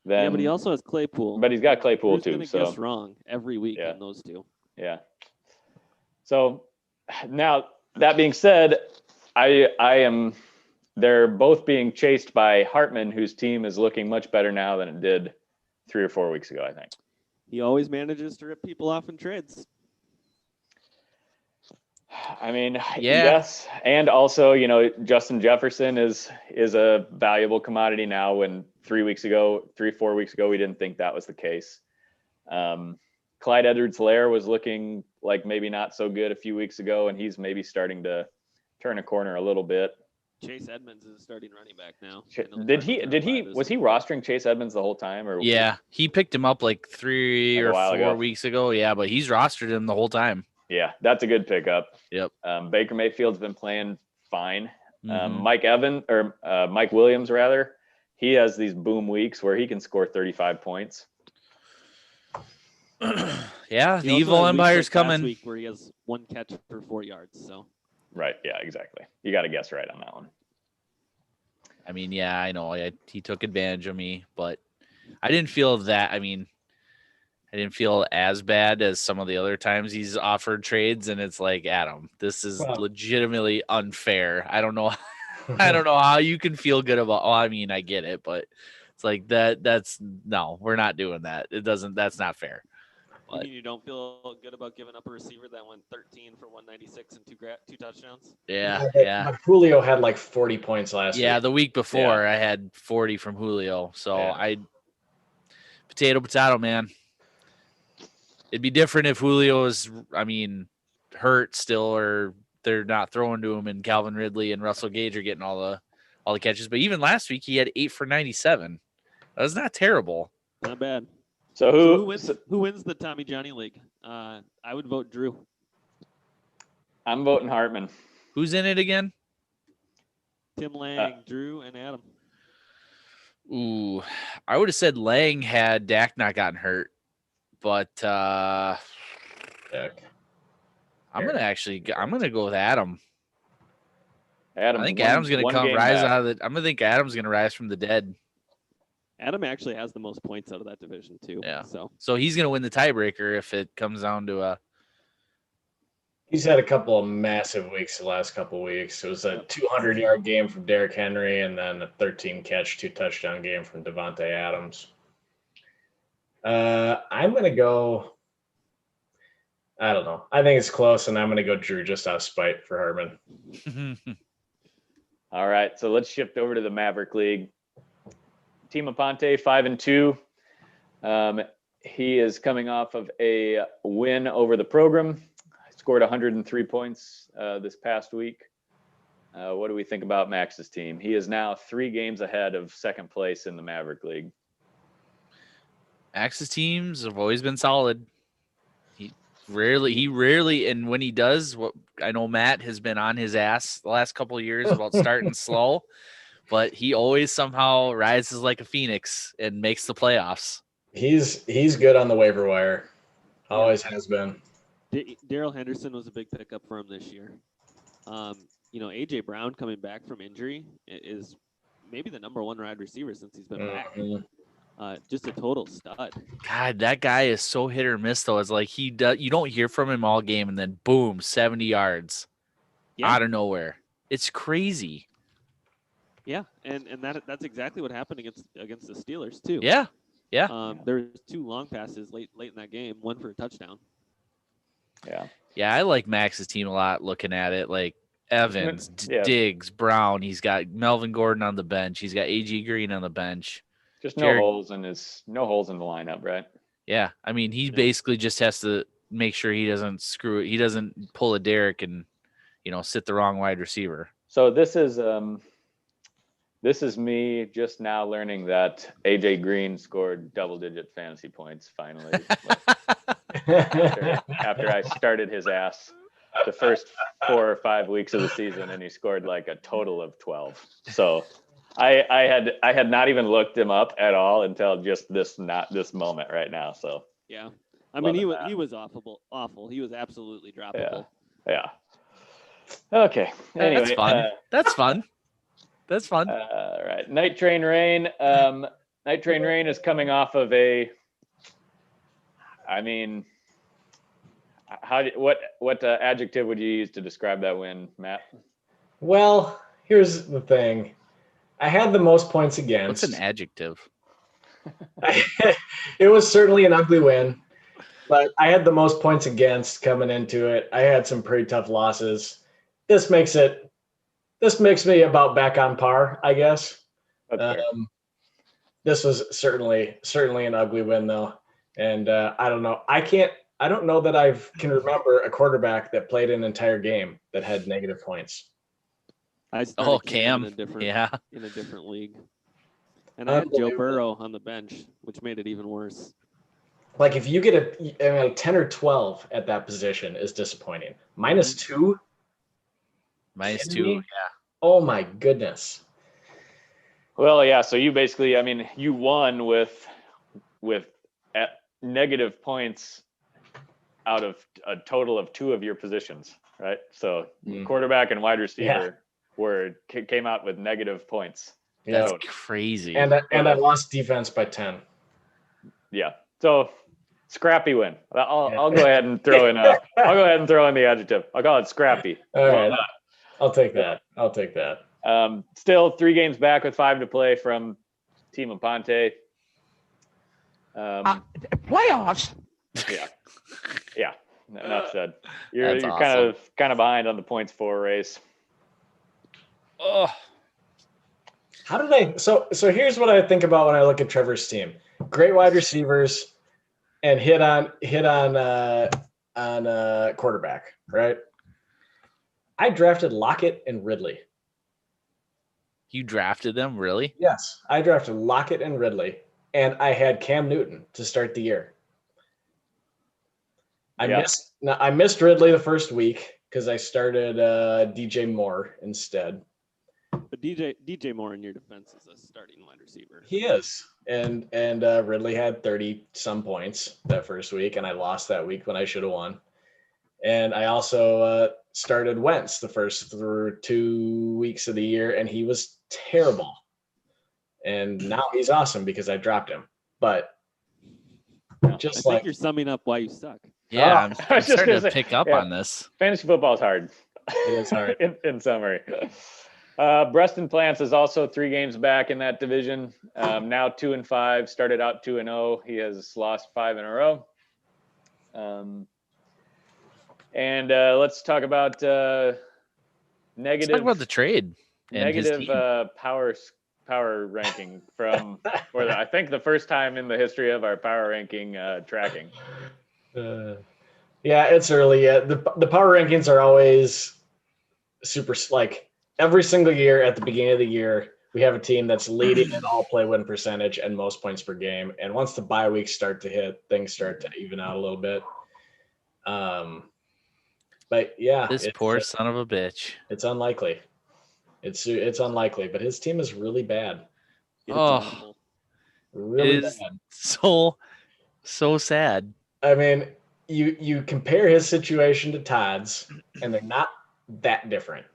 then. Yeah, but he also has Claypool. But he's got Claypool too. So guess wrong every week on those two. Yeah. So now that being said, they're both being chased by Hartman, whose team is looking much better now than it did 3 or 4 weeks ago, I think. He always manages to rip people off in trades. Yes. And also, Justin Jefferson is a valuable commodity now when 3 or 4 weeks ago, we didn't think that was the case. Clyde Edwards-Helaire was looking like maybe not so good a few weeks ago, and he's maybe starting to turn a corner a little bit. Chase Edmonds is starting running back now. Was he rostering Chase Edmonds the whole time? Or yeah, he picked him up like 3 or 4 weeks ago. Yeah, but he's rostered him the whole time. Yeah, that's a good pickup. Yep. Baker Mayfield's been playing fine. Mm-hmm. Mike Williams, rather, he has these boom weeks where he can score 35 points. Yeah, the evil empire's coming. Week where he has 1 catch for 4 yards. So. Right. Yeah. Exactly. You got to guess right on that one. I know he took advantage of me, but I didn't feel that. I didn't feel as bad as some of the other times he's offered trades, and it's like, Adam, this is legitimately unfair. I don't know. I don't know how you can feel good about. I get it, but it's like we're not doing that. That's not fair. But you don't feel good about giving up a receiver that went 13 for 196 and 2 touchdowns? Yeah. Julio had like 40 points last week. Yeah, the week before I had 40 from Julio. So potato, man. It'd be different if Julio is, hurt still, or they're not throwing to him, and Calvin Ridley and Russell Gage are getting all all the catches. But even last week, he had 8 for 97. That was not terrible. Not bad. So who wins the Tommy Johnny League? I would vote Drew. I'm voting Hartman. Who's in it again? Tim Lang, Drew, and Adam. Ooh, I would have said Lang had Dak not gotten hurt, but I'm gonna go with Adam. I think Adam's gonna think Adam's gonna rise from the dead. Adam actually has the most points out of that division too. Yeah. So he's gonna win the tiebreaker if it comes down to a. He's had a couple of massive weeks the last couple of weeks. It was a 200-yard game from Derrick Henry and then a 13-catch, 2-touchdown game from Devontae Adams. I'm going to go – I don't know. I think it's close, and I'm going to go Drew just out of spite for Hartman. All right, so let's shift over to the Maverick League. Team Aponte, 5-2. He is coming off of a win over the program. Scored 103 points this past week. What do we think about Max's team? He is now 3 games ahead of second place in the Maverick League. Max's teams have always been solid. He rarely, and when he does, what I know Matt has been on his ass the last couple of years about starting slow, but he always somehow rises like a phoenix and makes the playoffs. He's good on the waiver wire. Always has been. Darrell Henderson was a big pickup for him this year. AJ Brown coming back from injury is maybe the number 1 wide receiver since he's been back. Just a total stud. God, that guy is so hit or miss though. It's like you don't hear from him all game, and then boom, 70 yards out of nowhere. It's crazy. Yeah, and that's exactly what happened against the Steelers too. Yeah. There's 2 long passes late in that game, 1 for a touchdown. Yeah, I like Max's team a lot looking at it. Like Evans, Diggs, Brown. He's got Melvin Gordon on the bench. He's got A.G. Green on the bench. Just no holes in the lineup, right? Yeah, I mean, he basically just has to make sure he doesn't screw it. He doesn't pull a Derrick and sit the wrong wide receiver. So this is me just now learning that A.J. Green scored double-digit fantasy points finally. after I started his ass the first 4 or 5 weeks of the season, and he scored like a total of 12. So I had not even looked him up at all until just this moment right now. So yeah, I mean he was awful. He was absolutely droppable. Yeah. Okay. Anyway, That's fun. That's fun. All right. Night Train Rain. Night Train Rain is coming off of what adjective would you use to describe that win, Matt? Well, here's the thing. I had the most points against. What's an adjective? It was certainly an ugly win, but I had the most points against coming into it. I had some pretty tough losses. This makes me about back on par, I guess. This was certainly an ugly win though. And I don't know. I don't know that I can remember a quarterback that played an entire game that had negative points. Cam. In a different league. And I had Joe Burrow on the bench, which made it even worse. Like if you get a 10 or 12 at that position is disappointing. -2? -2, yeah. Oh my goodness. Well, yeah. So you basically, you won with at negative points out of a total of 2 of your positions, right? So quarterback and wide receiver came out with negative points. That's crazy. And I lost defense by 10. Yeah. So scrappy win. I'll go ahead and throw in the adjective. I'll call it scrappy. All right. I'll take that. Still 3 games back with 5 to play from Team Aponte. Playoffs. Yeah. Enough said. You're awesome. kind of behind on the points for race. Oh. How did I? So here's what I think about when I look at Trevor's team. Great wide receivers, and hit on quarterback, right? I drafted Lockett and Ridley. You drafted them, really? Yes, I drafted Lockett and Ridley, and I had Cam Newton to start the year. I missed Ridley the first week because I started DJ Moore instead. But DJ Moore in your defense is a starting wide receiver. He is, and Ridley had 30 some points that first week, and I lost that week when I should have won. And I also started Wentz the first 2 weeks of the year, and he was terrible. And now he's awesome because I dropped him. But I think you're summing up why you suck. Yeah, I'm starting to pick up on this. Fantasy football is hard. It is hard. in summary. Preston Plants is also 3 games back in that division. Now 2-5. Started out 2-0. He has lost 5 in a row. And let's talk about negative. Let's talk about the trade. Negative power ranking from I think the first time in the history of our power ranking tracking. Yeah, it's early yet. The power rankings are always super, like every single year at the beginning of the year, we have a team that's leading in all play win percentage and most points per game. And once the bye weeks start to hit, things start to even out a little bit. But yeah, this poor son of a bitch. It's unlikely. It's unlikely, but his team is really bad. Really bad. So sad. I mean, you compare his situation to Todd's, and they're not that different.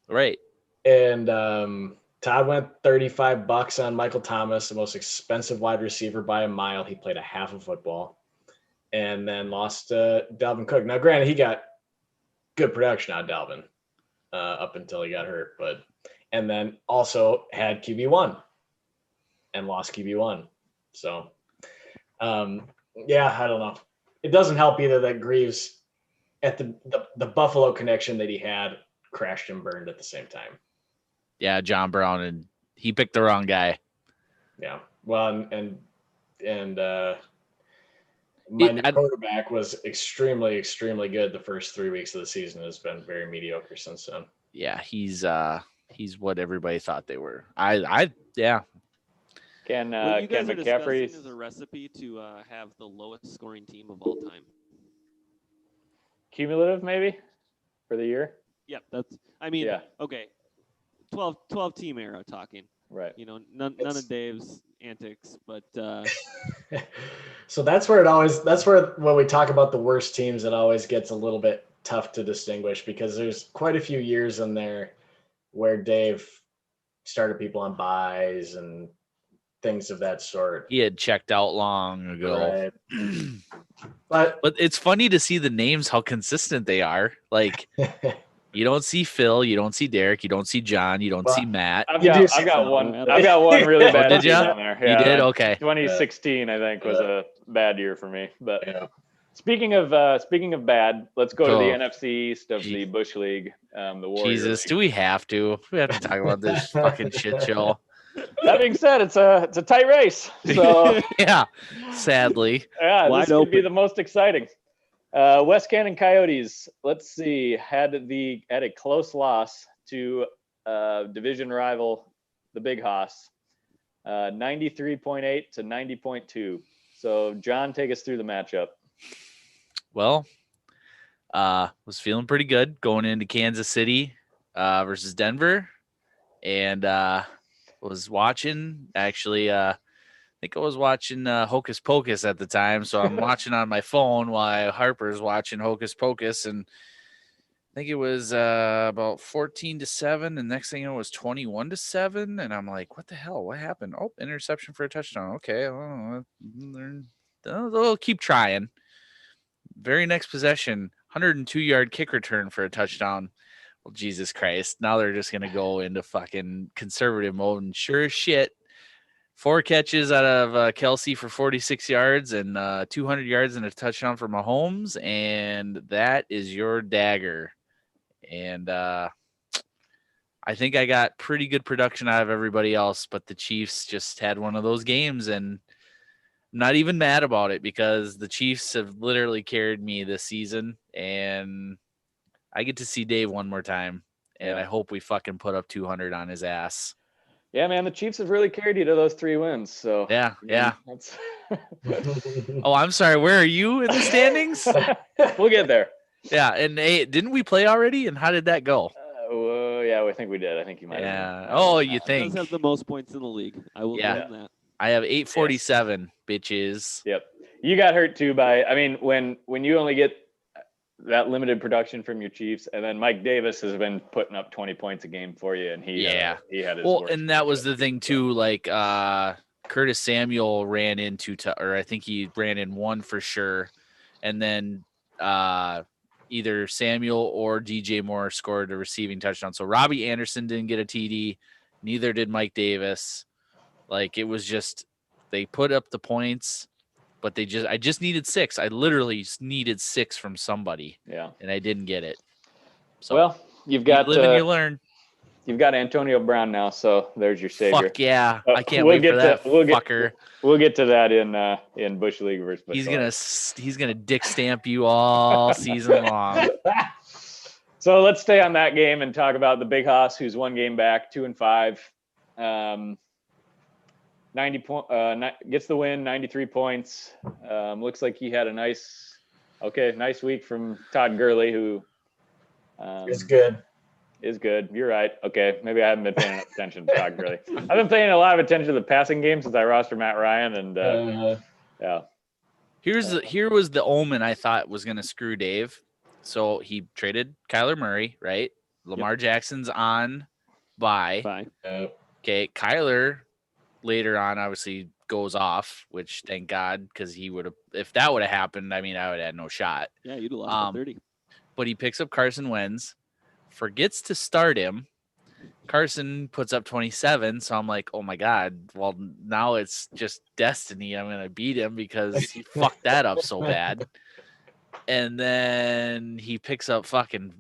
Right. And Todd went $35 on Michael Thomas, the most expensive wide receiver by a mile. He played a half of football, and then lost Dalvin Cook. Now, granted, he got good production out of Dalvin up until he got hurt, and then also had QB1 and lost QB1. So, yeah, I don't know. It doesn't help either that Greaves at the Buffalo connection that he had crashed and burned at the same time. Yeah, John Brown, and he picked the wrong guy. Yeah, well, and my new quarterback was extremely, extremely good the first 3 weeks of the season. Has been very mediocre since then. Yeah, he's what everybody thought they were. Yeah. Can you guys McCaffrey is a recipe to have the lowest scoring team of all time? Cumulative, maybe for the year. Yep, okay. 12 team arrow talking. Right. None of Dave's antics, but so that's where when we talk about the worst teams, it always gets a little bit tough to distinguish because there's quite a few years in there where Dave started people on buys and things of that sort. He had checked out long ago. Right. But it's funny to see the names, how consistent they are. Like you don't see Phil, you don't see Derek, you don't see John, you don't see Matt. I've got one really bad did you? on there. Yeah, you did? Okay. 2016, I think, was a bad year for me. But speaking of bad, let's go to the NFC East of the Busch League, the Warriors. Jesus, do we have to? We have to talk about this fucking shit show. That being said, it's a tight race. So yeah, sadly. Yeah, this could be the most exciting. West Cannon Coyotes, let's see, had a close loss to division rival, the Big Hoss, 93.8 to 90.2. So, John, take us through the matchup. Well, was feeling pretty good going into Kansas City versus Denver, and was watching actually. I think I was watching Hocus Pocus at the time, so I'm watching on my phone while Harper's watching Hocus Pocus, and I think it was about 14-7, and next thing you know, it was 21-7, and I'm like, what the hell? What happened? Oh, interception for a touchdown. Okay, they'll keep trying. Very next possession, 102-yard kick return for a touchdown. Well, Jesus Christ. Now they're just going to go into fucking conservative mode, and sure as shit, 4 catches out of Kelsey for 46 yards and 200 yards and a touchdown for Mahomes, and that is your dagger. And I think I got pretty good production out of everybody else, but the Chiefs just had one of those games, and I'm not even mad about it because the Chiefs have literally carried me this season, and I get to see Dave one more time, and I hope we fucking put up 200 on his ass. Yeah, man, the Chiefs have really carried you to those 3 wins. So yeah. That's Oh, I'm sorry. Where are you in the standings? We'll get there. Yeah, and hey, didn't we play already? And how did that go? Yeah, I think we did. I think you might have. Yeah. Oh, you think? Does have the most points in the league. I will blame that. I have 847, bitches. Yep. You got hurt too when you only get that limited production from your Chiefs, and then Mike Davis has been putting up 20 points a game for you, and he had his and that was the thing too. Like Curtis Samuel ran into, or I think he ran in one for sure, and then either Samuel or DJ Moore scored a receiving touchdown. So Robbie Anderson didn't get a TD, neither did Mike Davis. Like it was just they put up the points, but I just needed 6. I literally needed 6 from somebody. Yeah. And I didn't get it. So well, you've got you live and you learn. You've got Antonio Brown now, so there's your savior. Fuck yeah. I can't wait for that fucker. We'll get to that in Busch League versus Busch. He's gonna dick stamp you all season long. So let's stay on that game and talk about the Big Hoss, who's 1 game back, 2-5. 90 gets the win, 93 points. Looks like he had a nice week from Todd Gurley, who is good. Is good. You're right. Okay, maybe I haven't been paying enough attention to Todd Gurley. I've been paying a lot of attention to the passing game since I rostered Matt Ryan, and yeah. Here was the omen I thought was gonna screw Dave. So he traded Kyler Murray, right? Lamar Jackson's on bye. Okay, Kyler later on obviously goes off, which thank God, because he would have, if that would have happened, I would have had no shot. Yeah, you'd have lost by 30. But he picks up Carson Wentz, forgets to start him. Carson puts up 27, so I'm like, oh my God, well now it's just destiny. I'm gonna beat him because he fucked that up so bad. And then he picks up fucking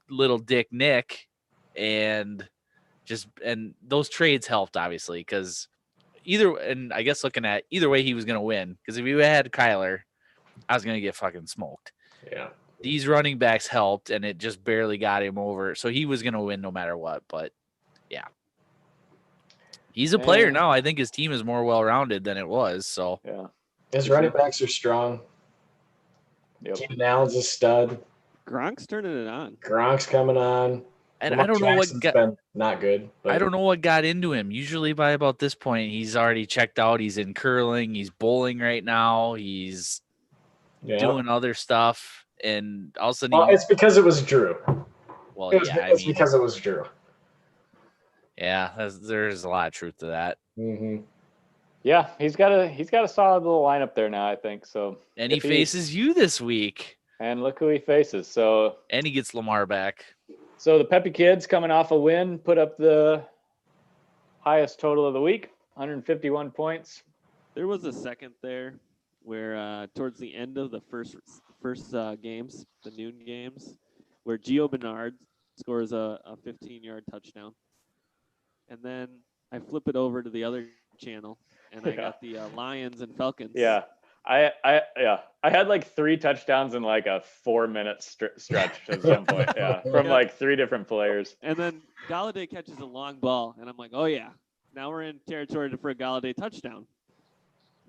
little Dick Nick, and those trades helped obviously because I guess looking at either way he was gonna win, because if you had Kyler, I was gonna get fucking smoked. Yeah. These running backs helped, and it just barely got him over. So he was gonna win no matter what. But yeah, he's a player now. I think his team is more well-rounded than it was. So yeah, his running backs are strong. Keenan Allen's a stud. Gronk's turning it on. Gronk's coming on. And Lamar I don't know what been not good. But. I don't know what got into him. Usually by about this point, he's already checked out. He's in curling. He's bowling right now. He's doing other stuff. And all of a sudden, it's because it was Drew. Well, it's because it was Drew. Yeah, there's a lot of truth to that. Mm-hmm. Yeah, he's got a solid little lineup there now, I think. So, and he faces you this week. And look who he faces. So, and he gets Lamar back. So the Peppy kids coming off a win put up the highest total of the week, 151 points. There was a second there where towards the end of the first games, the noon games, where Gio Bernard scores a 15-yard touchdown. And then I flip it over to the other channel, and I got the Lions and Falcons. Yeah. I had like 3 touchdowns in like a 4-minute stretch at some point. Yeah, from like 3 different players. And then Galladay catches a long ball, and I'm like, oh yeah, now we're in territory for a Galladay touchdown.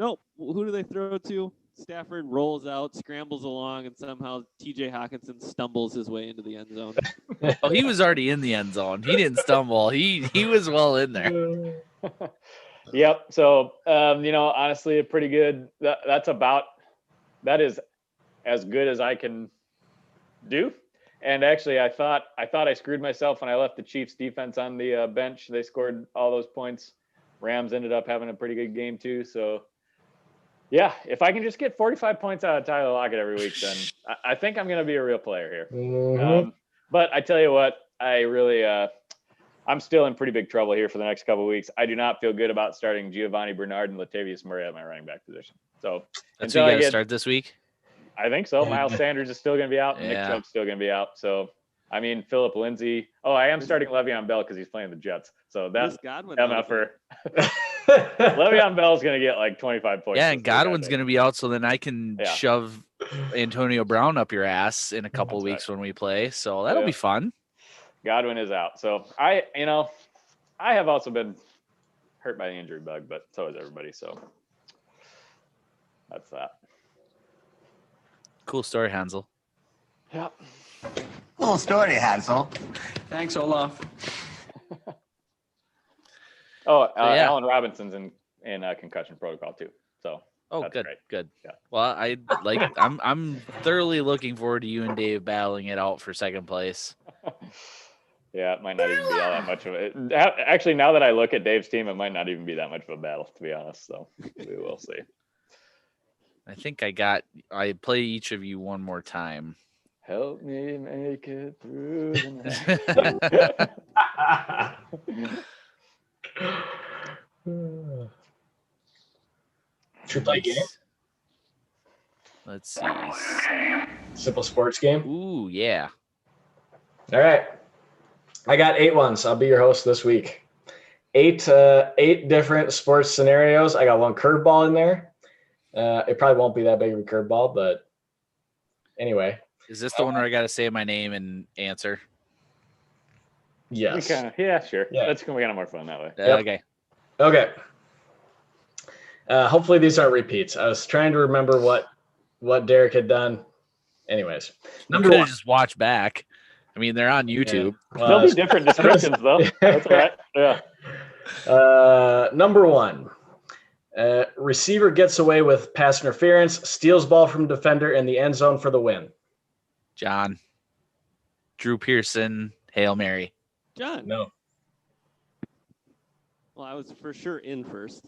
Nope. Who do they throw to? Stafford rolls out, scrambles along, and somehow T.J. Hawkinson stumbles his way into the end zone. Oh, he was already in the end zone. He didn't stumble. He was well in there. Yep. So, honestly, a pretty good. That is as good as I can do. And actually, I thought I screwed myself when I left the Chiefs defense on the bench. They scored all those points. Rams ended up having a pretty good game too. So, yeah, if I can just get 45 points out of Tyler Lockett every week, then I think I'm going to be a real player here. Mm-hmm. But I tell you what, I really. I'm still in pretty big trouble here for the next couple of weeks. I do not feel good about starting Giovanni Bernard and Latavius Murray at my running back position. So that's who you got to start this week? I think so. Miles Sanders is still going to be out. And Nick Chubb's still going to be out. So, Philip Lindsay. Oh, I am starting Le'Veon Bell because he's playing the Jets. So that's MFR. Le'Veon Bell is going to get like 25 points. Yeah, and Godwin's going to be out. So then I can shove Antonio Brown up your ass in a couple of weeks when we play. So that'll be fun. Godwin is out. So I have also been hurt by the injury bug, but so has everybody. So that's that. Cool story, Hansel. Yep. Cool story, Hansel. Thanks, Olaf. Allen Robinson's in concussion protocol too. So that's good, great. good. Yeah. Well, I'm thoroughly looking forward to you and Dave battling it out for second place. Yeah, it might not even be all that much of it. Actually, now that I look at Dave's team, it might not even be that much of a battle, to be honest. So we will see. I think I play each of you one more time. Help me make it through the night. Should we play a game? Let's see. Simple sports game. Ooh, yeah. All right. I got 8 ones. I'll be your host this week. 8 different sports scenarios. I got one curveball in there. It probably won't be that big of a curveball, but anyway. Is this the one where I got to say my name and answer? Yes. Yeah, sure. Yeah. That's going to be kind of more fun that way. Yep. Okay. Hopefully these aren't repeats. I was trying to remember what Derek had done. Anyways, number one, just watch back. I mean, they're on YouTube. Yeah. Well, there'll be different descriptions though. That's all right. Yeah. Number one. Receiver gets away with pass interference, steals ball from defender in the end zone for the win. John. Drew Pearson, Hail Mary. John. No. Well, I was for sure in first.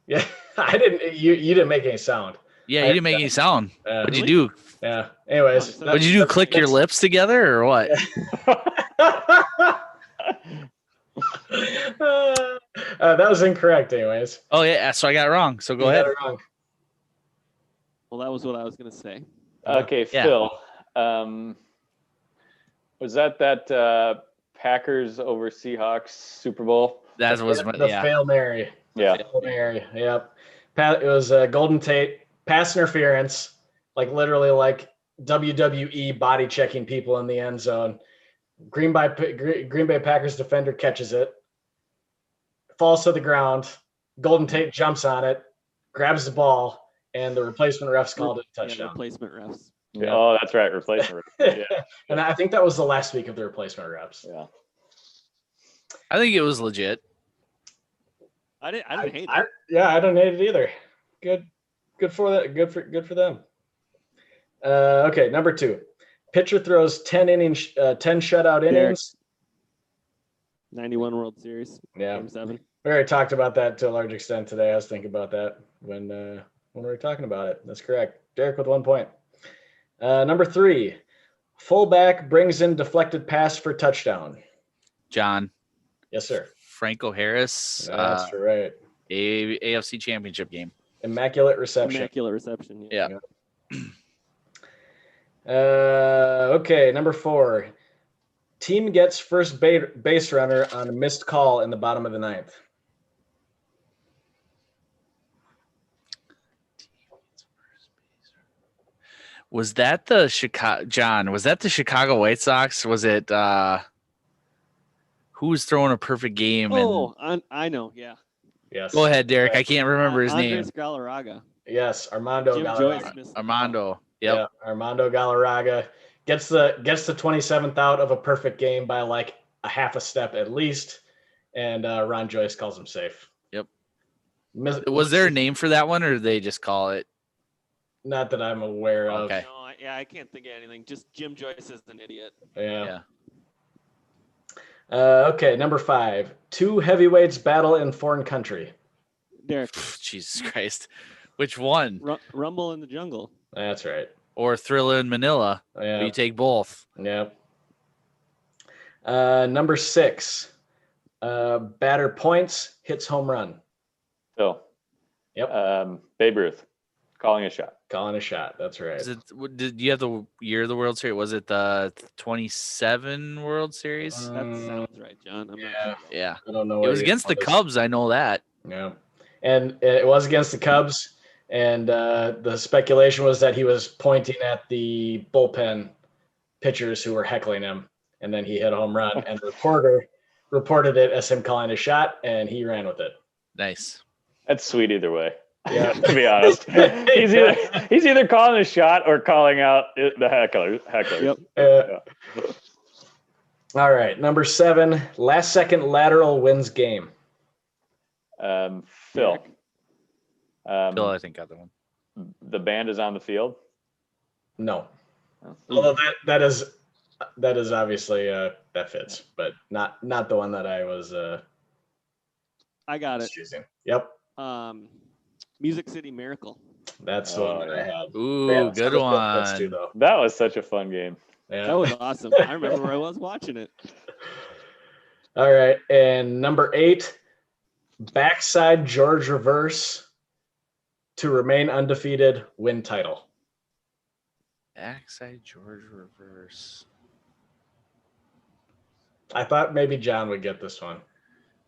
Yeah, I didn't. You didn't make any sound. Yeah, you didn't make any sound. What'd you do? Yeah. Anyways, what'd you do? Click your lips together or what? That was incorrect. Anyways. Oh yeah, so I got it wrong. So go ahead. Got it wrong. Well, that was what I was gonna say. Okay, Yeah. Phil. Was that Packers over Seahawks Super Bowl? That was the Fail Mary. Yeah. Fail Mary. Yep. It was Golden Tate pass interference, like literally like WWE body checking people in the end zone. Green Bay Packers defender catches it, falls to the ground. Golden Tate jumps on it, grabs the ball, and the replacement refs called it a touchdown. Yeah, replacement refs. Yeah. Oh, that's right. Replacement refs. Yeah. And I think that was the last week of the replacement refs. Yeah. I think it was legit. I didn't hate it. Yeah, I don't hate it either. Good for that. Good for them. Okay, number 2. Pitcher throws 10 shutout innings. 91 World Series. Yeah. Game 7. We already talked about that to a large extent today. I was thinking about that when we were talking about it. That's correct. Derek with 1 point. Number 3, fullback brings in deflected pass for touchdown. John. Yes, sir. Franco Harris. That's right. AFC Championship game. Immaculate reception. Immaculate reception. Yeah. Okay, number 4. Team gets first base runner on a missed call in the bottom of the 9th. Was that the John? Was that the Chicago White Sox? Was it who was throwing a perfect game? Oh, I know. Yeah. Yes. Go ahead, Derek. Right. I can't remember his name. Andres Galarraga. Yes, Armando Jim Galarraga. Joyce missed the Armando. Yep. Yeah, Armando Galarraga gets the 27th out of a perfect game by like a half a step at least, and Ron Joyce calls him safe. Yep. Was there a name for that one, or did they just call it? Not that I'm aware of. Okay. No, I can't think of anything. Just Jim Joyce is an idiot. Yeah. Okay, number 5. 2 heavyweights battle in foreign country. Derek. Jesus Christ. Which one? Rumble in the Jungle. That's right. Or Thriller in Manila. Yeah. You take both. Yep. Number 6. Batter points, hits home run. Phil. Yep. Babe Ruth. Calling a shot. Calling a shot. That's right. Did you have the year of the World Series? Was it the 27 World Series? That sounds right, John. I'm not sure. Yeah. I don't know. It was against the Cubs. I know that. Yeah. And it was against the Cubs. And the speculation was that he was pointing at the bullpen pitchers who were heckling him. and then he hit a home run, and the reporter reported it as him calling a shot, and he ran with it. Nice. That's sweet either way. Yeah. To be honest, he's either calling a shot or calling out the heckler. Yep. Yeah. All right, number 7, last second lateral wins game. Phil. Phil, I think got the one. The band is on the field. No, Oh. although that is obviously that fits, but not the one that I was I got it. choosing. Yep, Music City Miracle. that's the one that I had. Ooh, Man, good some of the fits too, one. though. That was such a fun game. Yeah. That was awesome. I remember where I was watching it. All right, and number 8, backside George reverse to remain undefeated, win title. Backside George reverse. I thought maybe John would get this one.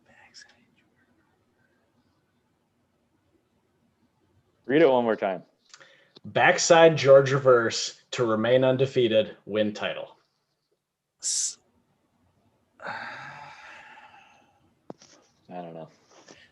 Backside George. Read it one more time. Backside George reverse to remain undefeated, win title. I don't know.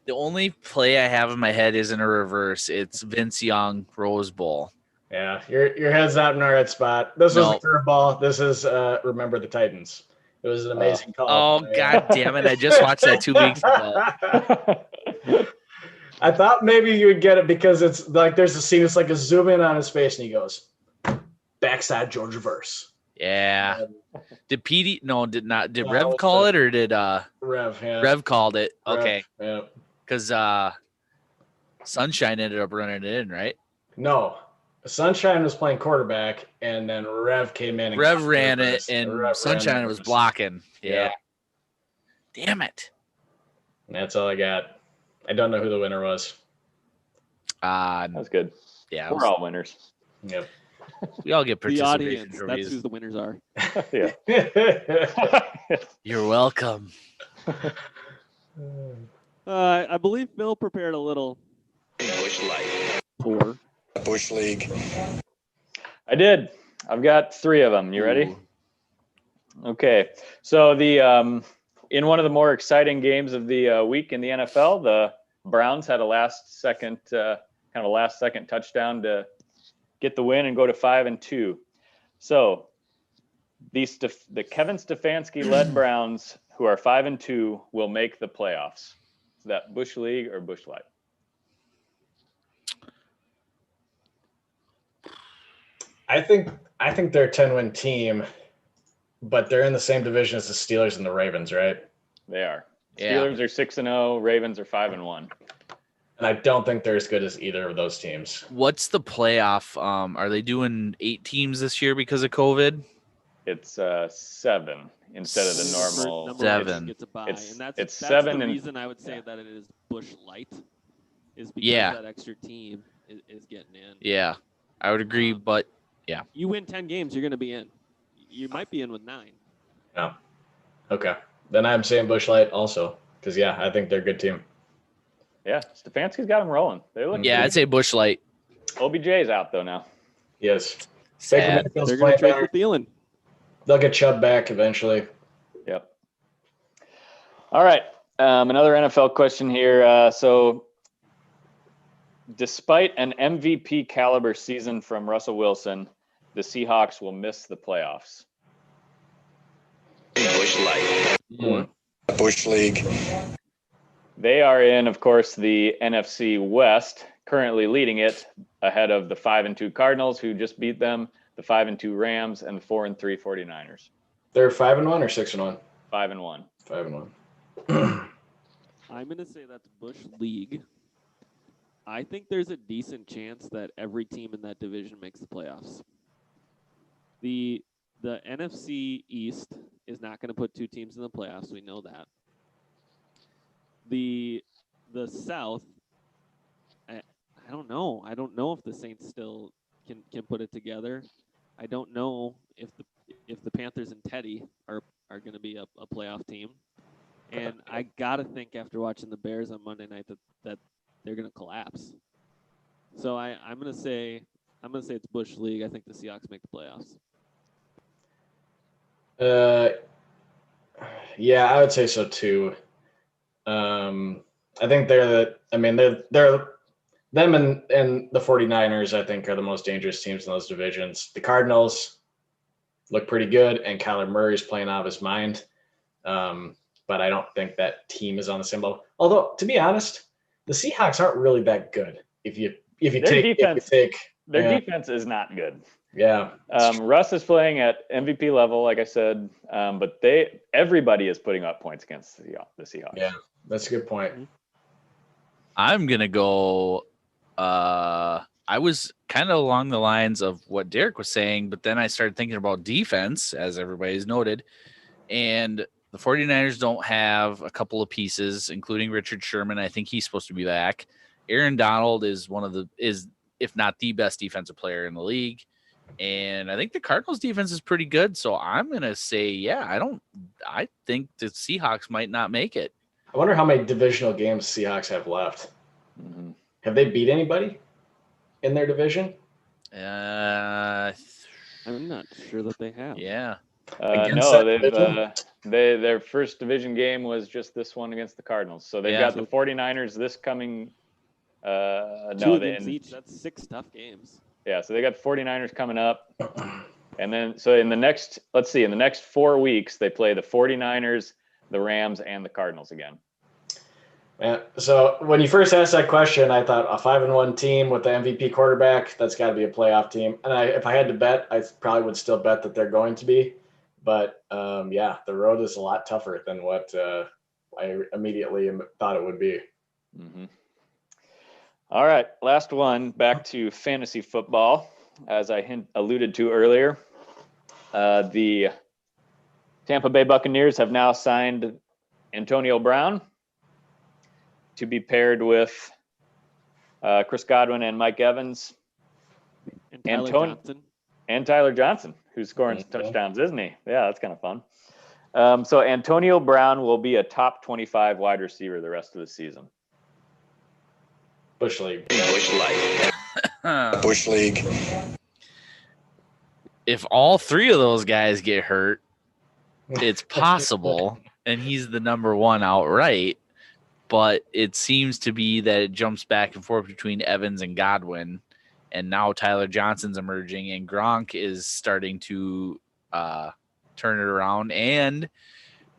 The only play I have in my head isn't a reverse. It's Vince Young Rose Bowl. Yeah, your head's not in the right spot. This was a Nope. curveball. This is Remember the Titans. It was an amazing call. Oh, God damn it. I just watched that 2 weeks ago. I thought maybe you would get it because it's like there's a scene, it's like a zoom in on his face and he goes, backside George reverse. Yeah. Did PD? No, did not. Did No, Rev it's call the- it or did Rev, yeah. Rev called it? Rev, Okay. yeah. Because Sunshine ended up running it in, right? No. Sunshine was playing quarterback and then Rev came in and Rev caught the ran it reverse. and Rev ran Sunshine the was reverse. blocking. Yeah. Yeah. Damn it. And that's all I got. I don't know who the winner was. That was good. Yeah. We're all winners. Yep. We all get The participation audience. That's trophies. who the winners are. Yeah. You're welcome. I believe Phil prepared a little Busch Light. tour. Busch League. I did. I've got 3 of them. You ready? Ooh. Okay. So the in one of the more exciting games of the week in the NFL, the Browns had a last second touchdown to get the win and go to 5-2. So the Kevin Stefanski led Browns, who are 5-2, will make the playoffs. Is that Busch League or Busch Light? I think they're a 10-win team, but they're in the same division as the Steelers and the Ravens, right? They are. Yeah. Steelers are 6-0. Ravens are 5-1. And I don't think they're as good as either of those teams. What's the playoff? Are they doing 8 teams this year because of COVID? It's 7 instead of the normal. Number 7. Gets a bye. It's- And that's it's that's 7 the and- reason I would say that it is Busch Light is because Yeah. that extra team is getting in. Yeah, I would agree, but You win 10 games, you're going to be in. You might be in with 9. Okay. Then I'm saying Busch Light also, because I think they're a good team. Yeah, Stefanski's got them rolling. They look. yeah, I'd say Busch Light. OBJ's out though now. Yes. Sad. Baker Mayfield's They're going to playing trade better. for Thielen. They'll get Chubb back eventually. Yep. All right. Another NFL question here. So, despite an MVP caliber season from Russell Wilson, the Seahawks will miss the playoffs. Busch Light. Mm. Busch League. They are in, of course, the NFC West, currently leading it ahead of the 5-2 Cardinals, who just beat them, the 5-2 Rams, and the 4-3 49ers. They're 5-1 or 6-1? 5-1. 5-1. I'm going to say that's Busch League. I think there's a decent chance that every team in that division makes the playoffs. The NFC East is not going to put 2 teams in the playoffs. We know that. The South, I don't know. I don't know if the Saints still can put it together. I don't know if the Panthers and Teddy are going to be a playoff team. And I gotta think after watching the Bears on Monday night that they're gonna collapse. So I'm gonna say it's Busch League. I think the Seahawks make the playoffs. Yeah, I would say so too. I think they're them and the 49ers, I think, are the most dangerous teams in those divisions. The Cardinals look pretty good, and Kyler Murray's playing out of his mind. But I don't think that team is on the same level. Although, to be honest, the Seahawks aren't really that good. If you take their defense is not good. Yeah. Russ is playing at MVP level, like I said, but everybody is putting up points against the Seahawks. Yeah, that's a good point. I'm gonna go. I was kind of along the lines of what Derek was saying, but then I started thinking about defense, as everybody's noted, and the 49ers don't have a couple of pieces, including Richard Sherman. I think he's supposed to be back. Aaron Donald is if not the best defensive player in the league. And I think the Cardinals defense is pretty good. So I'm going to say, I think the Seahawks might not make it. I wonder how many divisional games Seahawks have left. Mm-hmm. Have they beat anybody in their division? I'm not sure that they have. Yeah. No, their first division game was just this one against the Cardinals. So they've got the 49ers this coming. Two games each. That's 6 tough games. Yeah, so they got 49ers coming up. And then, so in the next 4 weeks, they play the 49ers, the Rams, and the Cardinals again. Yeah, so when you first asked that question, I thought a 5-1 team with the MVP quarterback, that's got to be a playoff team. And if I had to bet, I probably would still bet that they're going to be. But, the road is a lot tougher than what I immediately thought it would be. Mm-hmm. All right, last one, back to fantasy football. As I alluded to earlier, the Tampa Bay Buccaneers have now signed Antonio Brown to be paired with Chris Godwin and Mike Evans. And Tyler Johnson, who's scoring touchdowns, isn't he? Yeah, that's kind of fun. So Antonio Brown will be a top 25 wide receiver the rest of the season. Busch League. Busch League. If all 3 of those guys get hurt, it's possible, and he's the number 1 outright. But it seems to be that it jumps back and forth between Evans and Godwin, and now Tyler Johnson's emerging, and Gronk is starting to turn it around. And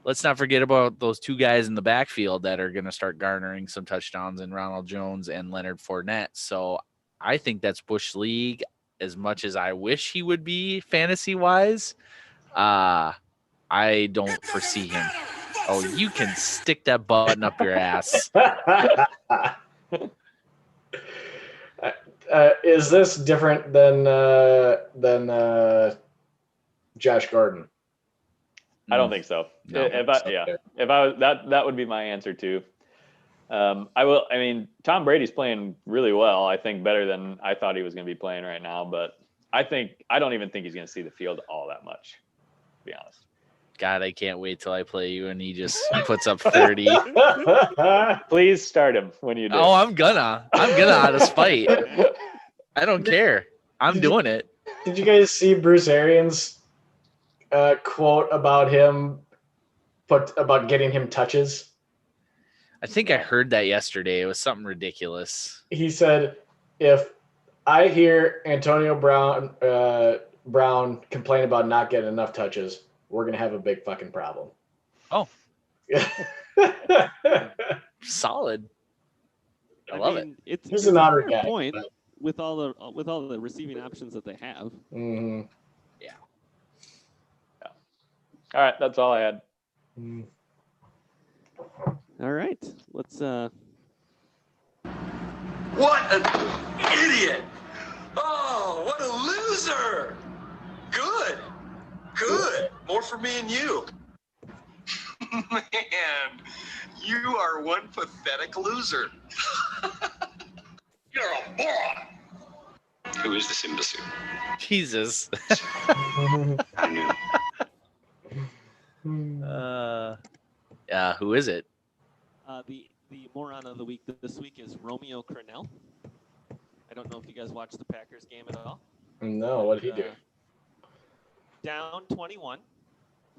let's not forget about those 2 guys in the backfield that are going to start garnering some touchdowns in Ronald Jones and Leonard Fournette. So I think that's Busch League. As much as I wish he would be fantasy-wise, I don't foresee him. Oh, you can stick that button up your ass. Is this different than Josh Gordon? I don't think so. No. If I was that would be my answer too. Tom Brady's playing really well. I think better than I thought he was going to be playing right now. But I don't even think he's going to see the field all that much, to be honest. God, I can't wait till I play you and he just puts up 30. Please start him when you do. Oh, I'm gonna out of spite. I don't care. I'm doing it. Did you guys see Bruce Arians' quote about him about getting him touches? I think I heard that yesterday. It was something ridiculous. He said, if I hear Antonio Brown complain about not getting enough touches, we're going to have a big fucking problem. Oh. Solid. I love it. He's an honor guy. Point with all the receiving options that they have. Mm-hmm. Yeah. All right, that's all I had. All right, let's. What an idiot! Oh, what a loser! Good. More for me and you. Man, you are one pathetic loser. You're a moron. Who is this imbecile? Jesus. I knew. Who is it? The moron of the week this week is Romeo Crennel. I don't know if you guys watched the Packers game at all. No, what did he do? Down 21,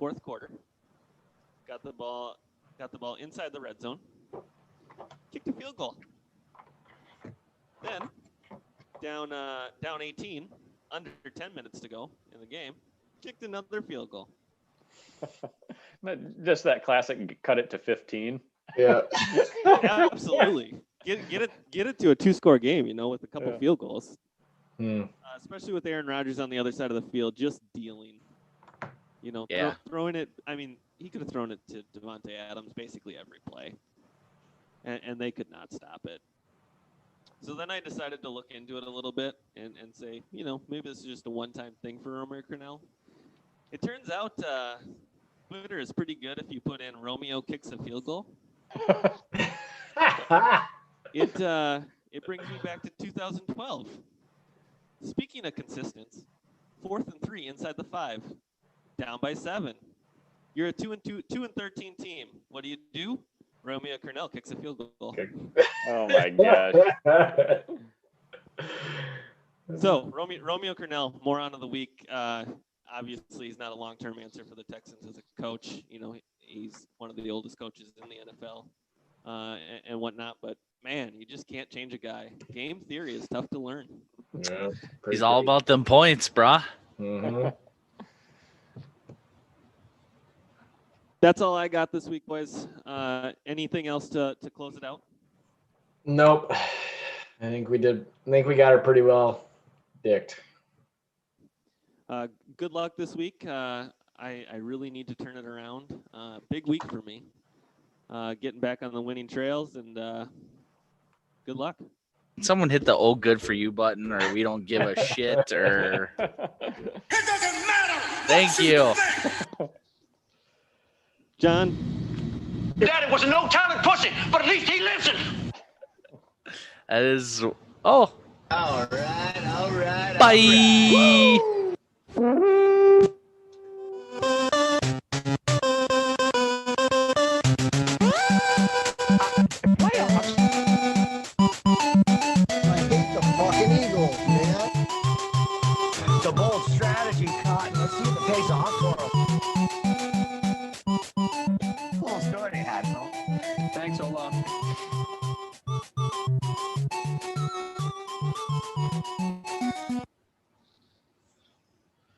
fourth quarter. got the ball inside the red zone, kicked a field goal. Then down 18, under 10 minutes to go in the game, kicked another field goal. Just that classic cut it to 15. Yeah. Absolutely. Get it to a 2-score game, with a couple field goals. Especially with Aaron Rodgers on the other side of the field, just dealing. Throwing it. I mean, he could have thrown it to Devontae Adams basically every play, and they could not stop it. So then I decided to look into it a little bit and say, maybe this is just a one-time thing for Romeo Crennel. It turns out Twitter is pretty good if you put in Romeo kicks a field goal. It brings me back to 2012. Speaking of consistence, 4th and 3 inside the 5, down by 7. You're a 2-13 team. What do? Romeo Crennel kicks a field goal. Oh my gosh. So Romeo Crennel, moron of the week. Obviously, he's not a long-term answer for the Texans as a coach. He's one of the oldest coaches in the NFL and whatnot. But man, you just can't change a guy. Game theory is tough to learn. Yeah, he's all about them points, brah. Mm-hmm. That's all I got this week, boys. Anything else to close it out? Nope. I think we did. I think we got her pretty well dicked. Good luck this week. I really need to turn it around. Big week for me. Getting back on the winning trails, and good luck. Someone hit the "oh good for you" button, or we don't give a shit, or It doesn't matter. Thank you. John? Daddy was a no-talent pussy, but at least he lives it. That is. Oh. All right. Bye. I hate the fucking Eagles, man. It's a bold strategy, Cotton. Let's see if it pays off for them. Cool story, Admiral. Thanks a lot.